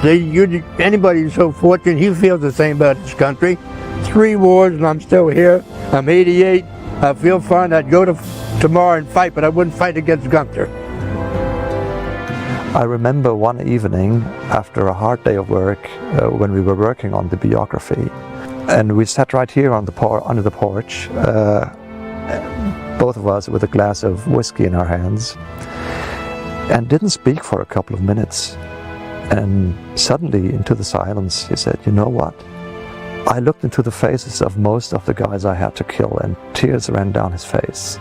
See, anybody who's so fortunate, he feels the same about his country. 3 wars and I'm still here. I'm 88. I feel fine. I'd go to tomorrow and fight, but I wouldn't fight against Gunther. I remember one evening after a hard day of work when we were working on the biography, and we sat right here on under the porch, both of us with a glass of whiskey in our hands, and didn't speak for a couple of minutes. And suddenly, into the silence, he said, "You know what? I looked into the faces of most of the guys I had to kill, and tears ran down his face."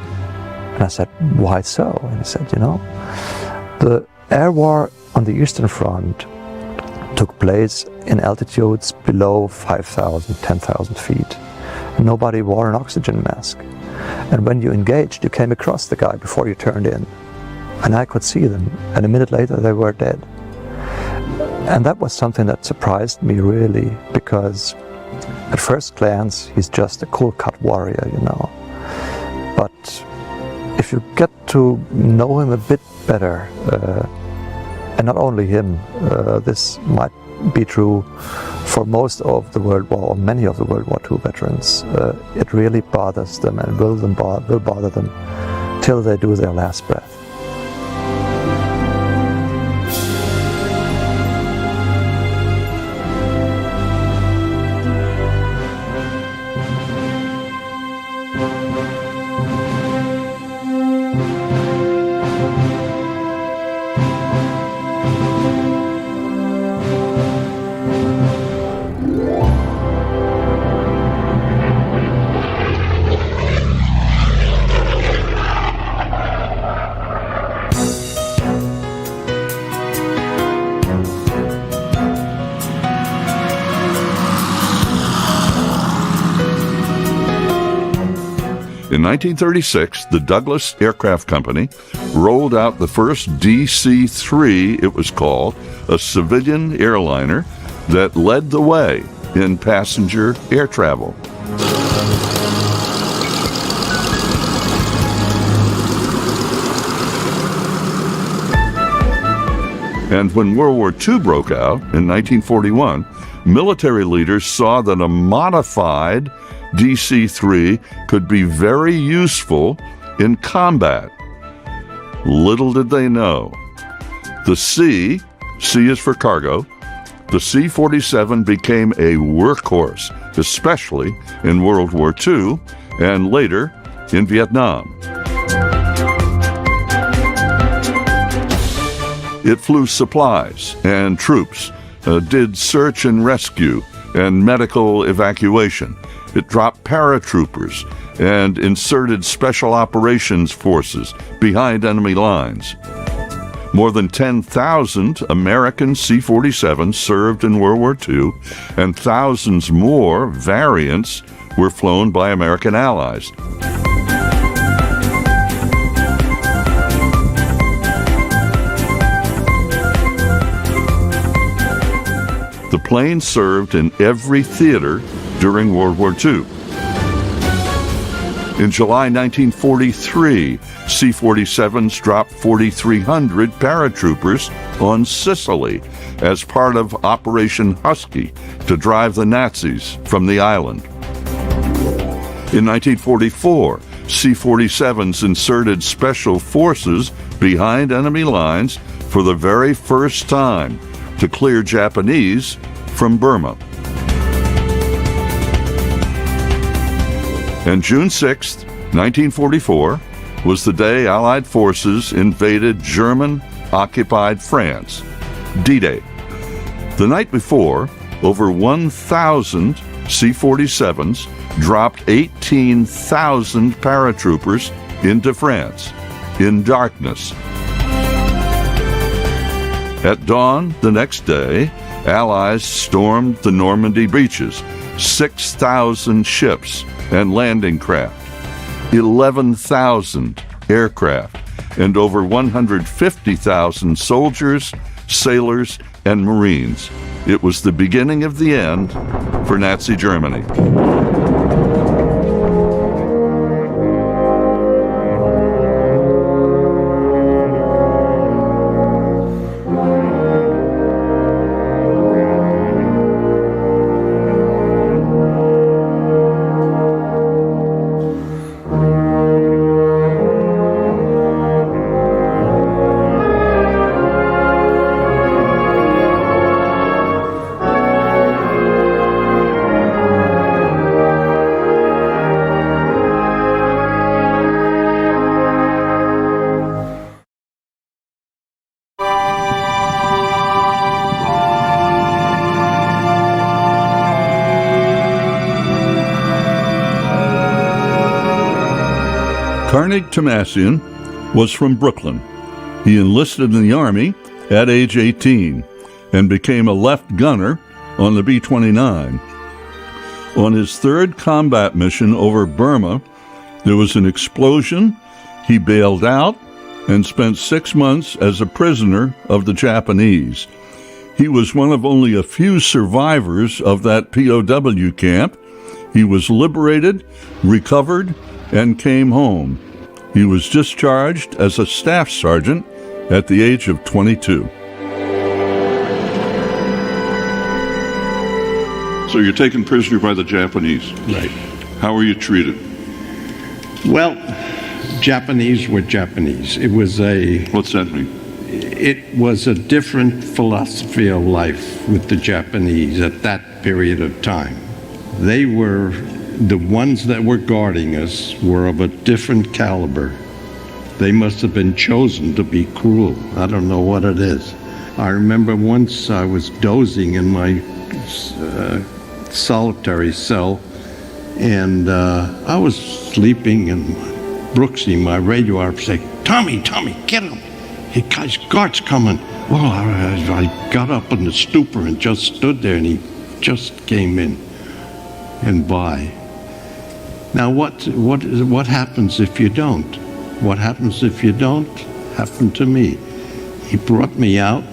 And I said, "Why so?" And he said, "You know, the air war on the Eastern Front took place in altitudes below 5,000, 10,000 feet. Nobody wore an oxygen mask. And when you engaged, you came across the guy before you turned in. And I could see them, and a minute later they were dead." And that was something that surprised me really, because at first glance, he's just a cool-cut warrior, you know. But if you get to know him a bit better, and not only him, this might be true for most of the World War, or many of the World War II veterans, it really bothers them and will bother them till they do their last breath. In 1936, the Douglas Aircraft Company rolled out the first DC-3, it was called, a civilian airliner that led the way in passenger air travel. And when World War II broke out in 1941, military leaders saw that a modified DC-3 could be very useful in combat. Little did they know, the C is for cargo, the C-47 became a workhorse, especially in World War II and later in Vietnam. It flew supplies and troops, did search and rescue and medical evacuation. It dropped paratroopers and inserted special operations forces behind enemy lines. More than 10,000 American C-47s served in World War II, and thousands more variants were flown by American allies. The plane served in every theater during World War II. In July 1943, C-47s dropped 4,300 paratroopers on Sicily as part of Operation Husky to drive the Nazis from the island. In 1944, C-47s inserted special forces behind enemy lines for the very first time to clear Japanese from Burma. And June 6, 1944, was the day Allied forces invaded German-occupied France, D-Day. The night before, over 1,000 C-47s dropped 18,000 paratroopers into France in darkness. At dawn the next day, Allies stormed the Normandy beaches, 6,000 ships and landing craft, 11,000 aircraft, and over 150,000 soldiers, sailors, and Marines. It was the beginning of the end for Nazi Germany. Carnegie Tomasian was from Brooklyn. He enlisted in the Army at age 18 and became a left gunner on the B-29. On his third combat mission over Burma, there was an explosion. He bailed out and spent 6 months as a prisoner of the Japanese. He was one of only a few survivors of that POW camp. He was liberated, recovered, and came home. He was discharged as a staff sergeant at the age of 22. So you're taken prisoner by the Japanese. Right. How were you treated? Well, Japanese were Japanese. It was a... What's that mean? It was a different philosophy of life with the Japanese at that period of time. They were... The ones that were guarding us were of a different caliber. They must have been chosen to be cruel. I don't know what it is. I remember once I was dozing in my solitary cell, and I was sleeping, and Brooksy, my radio operator, said, Tommy, get him. Hey, guys, guard's coming. Well, I got up in the stupor and just stood there, and he just came in and by. Now, what happens if you don't? What happens if you don't? Happened to me. He brought me out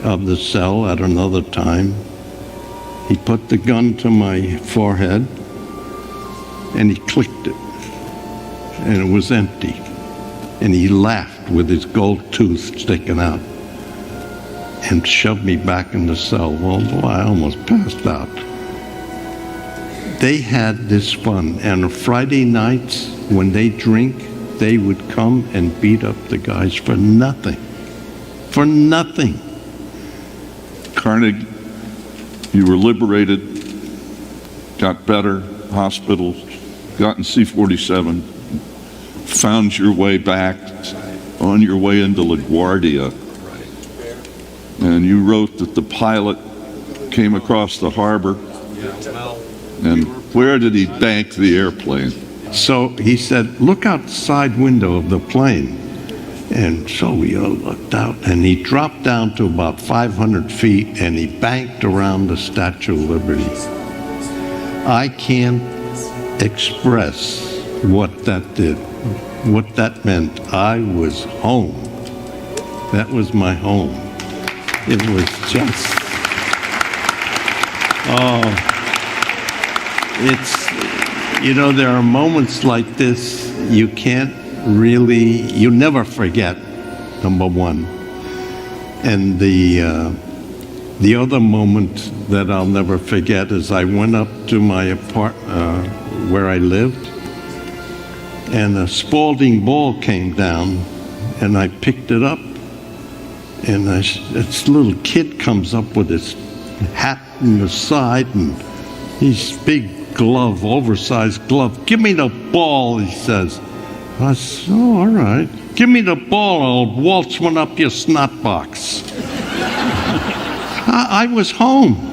of the cell at another time. He put the gun to my forehead, and he clicked it, and it was empty. And he laughed with his gold tooth sticking out and shoved me back in the cell. Well, boy, I almost passed out. They had this fun, and on Friday nights, when they drink, they would come and beat up the guys for nothing. For nothing. Carnegie, you were liberated, got better, hospitals, got in C-47, found your way back, on your way into LaGuardia, and you wrote that the pilot came across the harbor. And where did he bank the airplane? So he said, look outside window of the plane. And so we all looked out, and he dropped down to about 500 feet, and he banked around the Statue of Liberty. I can't express what that did, what that meant. I was home. That was my home. It was just, there are moments like this you can't really, you never forget, number one. And the other moment that I'll never forget is I went up to my apartment where I lived, and a Spalding ball came down, and I picked it up, and this little kid comes up with his hat in the side and his big glove, oversized glove. Give me the ball, he says. I said, oh, all right. Give me the ball, I'll waltz one up your snot box. I was home.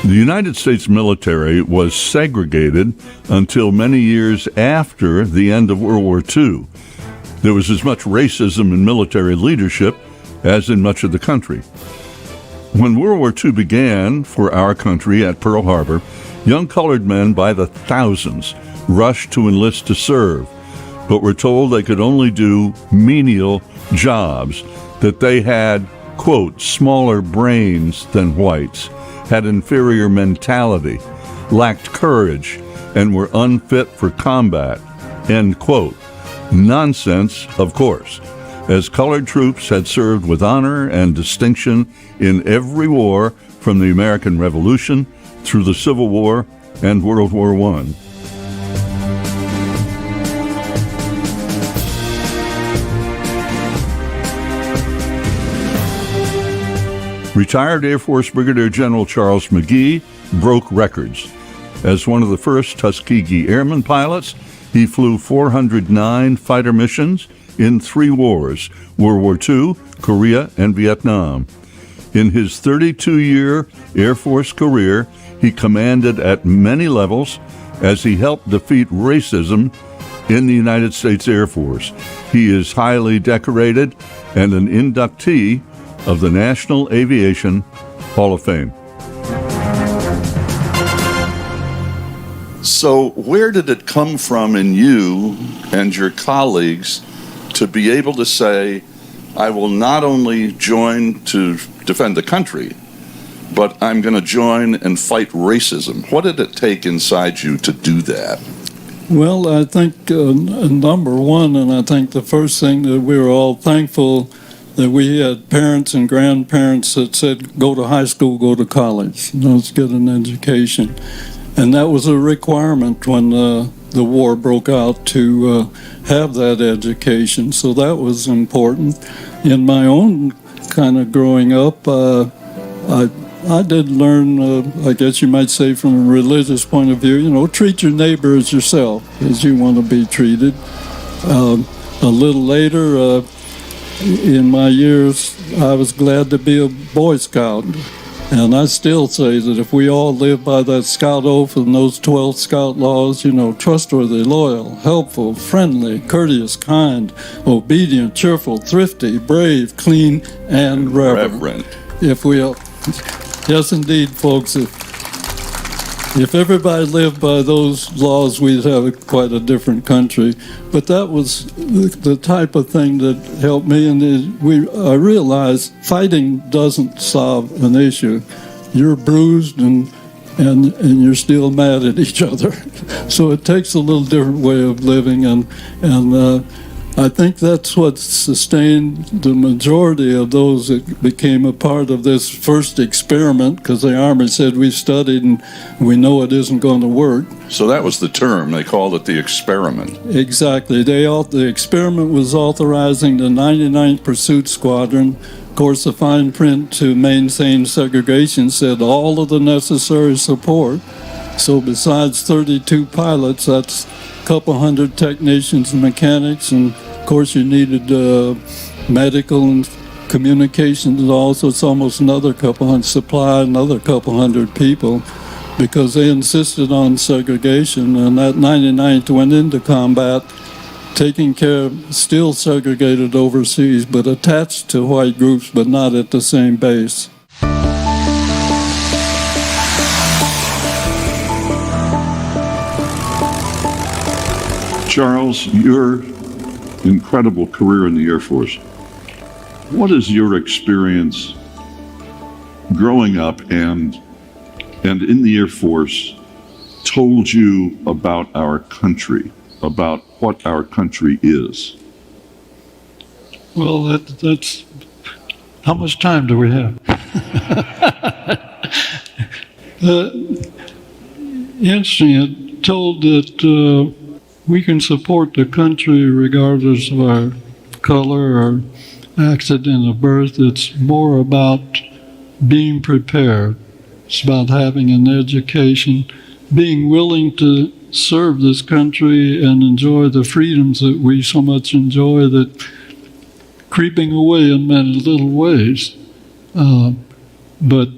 The United States military was segregated until many years after the end of World War II. There was as much racism in military leadership as in much of the country. When World War II began for our country at Pearl Harbor, young colored men by the thousands rushed to enlist to serve, but were told they could only do menial jobs, that they had, quote, smaller brains than whites, had inferior mentality, lacked courage, and were unfit for combat, end quote. Nonsense, of course, as colored troops had served with honor and distinction in every war from the American Revolution through the Civil War and World War I. Retired Air Force Brigadier General Charles McGee broke records. As one of the first Tuskegee Airmen pilots, he flew 409 fighter missions in 3 wars, World War II, Korea, and Vietnam. In his 32-year Air Force career, he commanded at many levels as he helped defeat racism in the United States Air Force. He is highly decorated and an inductee of the National Aviation Hall of Fame. So where did it come from in you and your colleagues to be able to say, I will not only join to defend the country, but I'm going to join and fight racism? What did it take inside you to do that? Well, I think number one, and I think the first thing that we were all thankful that we had parents and grandparents that said, go to high school, go to college, let's get an education. And that was a requirement when the war broke out to have that education. So that was important. In my own kind of growing up, I did learn, I guess you might say from a religious point of view, treat your neighbor as yourself, as you want to be treated. A little later, in my years, I was glad to be a Boy Scout. And I still say that if we all live by that Scout oath and those 12 Scout laws, trustworthy, loyal, helpful, friendly, courteous, kind, obedient, cheerful, thrifty, brave, clean, and reverent. If we all, yes, indeed, folks, if everybody lived by those laws, we'd have quite a different country. But that was the type of thing that helped me. And I realized fighting doesn't solve an issue. You're bruised and you're still mad at each other. So it takes a little different way of living. And I think that's what sustained the majority of those that became a part of this first experiment, because the Army said we studied and we know it isn't going to work. So that was the term. They called it the experiment. Exactly. The experiment was authorizing the 99th Pursuit Squadron. Of course, the fine print to maintain segregation said all of the necessary support. So besides 32 pilots, that's a couple hundred technicians and mechanics, and of course you needed medical and communications, and also it's almost another couple hundred, supply another couple hundred people, because they insisted on segregation. And that 99th went into combat taking care of, still segregated overseas, but attached to white groups, but not at the same base. Charles, your incredible career in the Air Force, what is your experience growing up and in the Air Force told you about our country, about what our country is? Well, that's how much time do we have? Interesting, it told that we can support the country regardless of our color or accident of birth. It's more about being prepared. It's about having an education, being willing to serve this country and enjoy the freedoms that we so much enjoy, that creeping away in many little ways. But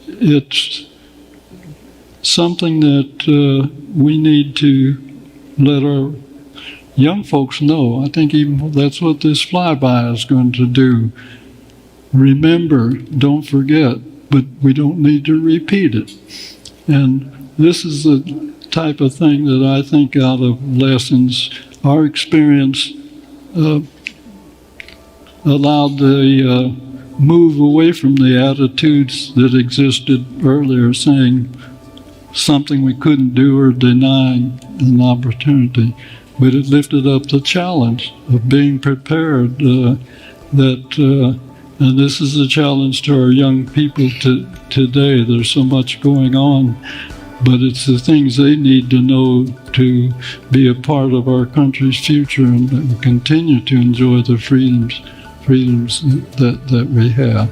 it's something that we need to let our young folks know. I think even that's what this flyby is going to do. Remember, don't forget, but we don't need to repeat it. And this is the type of thing that I think out of lessons, our experience allowed the move away from the attitudes that existed earlier, saying something we couldn't do or denying an opportunity. But it lifted up the challenge of being prepared, and this is a challenge to our young people today. There's so much going on, but it's the things they need to know to be a part of our country's future and continue to enjoy the freedoms that we have.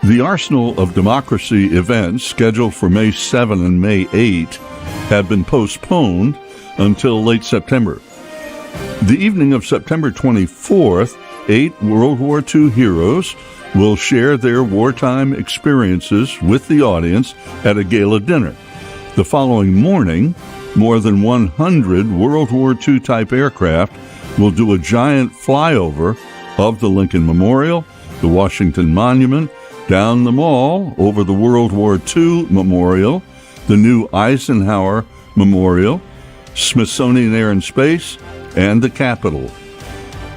The Arsenal of Democracy events scheduled for May 7 and May 8 have been postponed until late September. The evening of September 24th, 8 World War II heroes will share their wartime experiences with the audience at a gala dinner. The following morning, more than 100 World War II type aircraft will do a giant flyover of the Lincoln Memorial, the Washington Monument, down the mall over the World War II Memorial, the new Eisenhower Memorial, Smithsonian Air and Space, and the Capitol.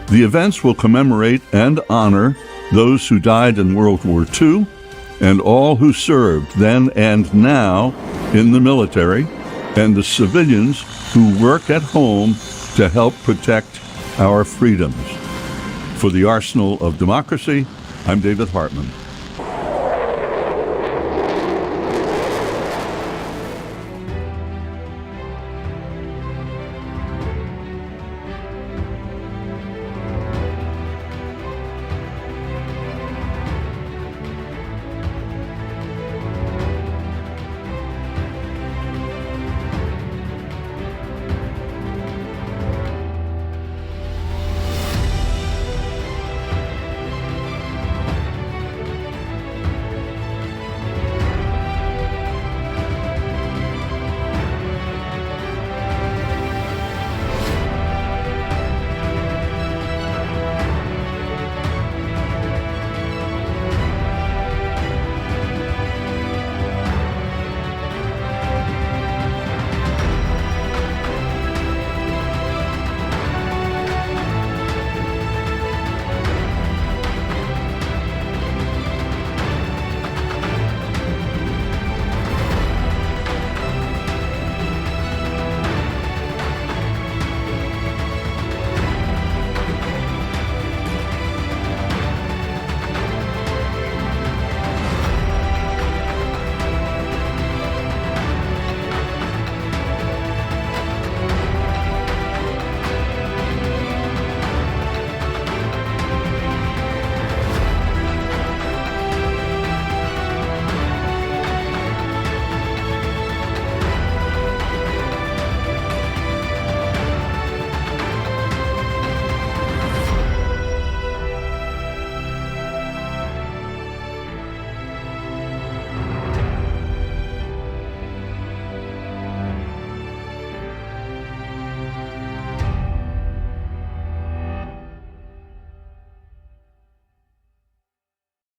The events will commemorate and honor those who died in World War II and all who served then and now in the military, and the civilians who work at home to help protect our freedoms. For the Arsenal of Democracy, I'm David Hartman.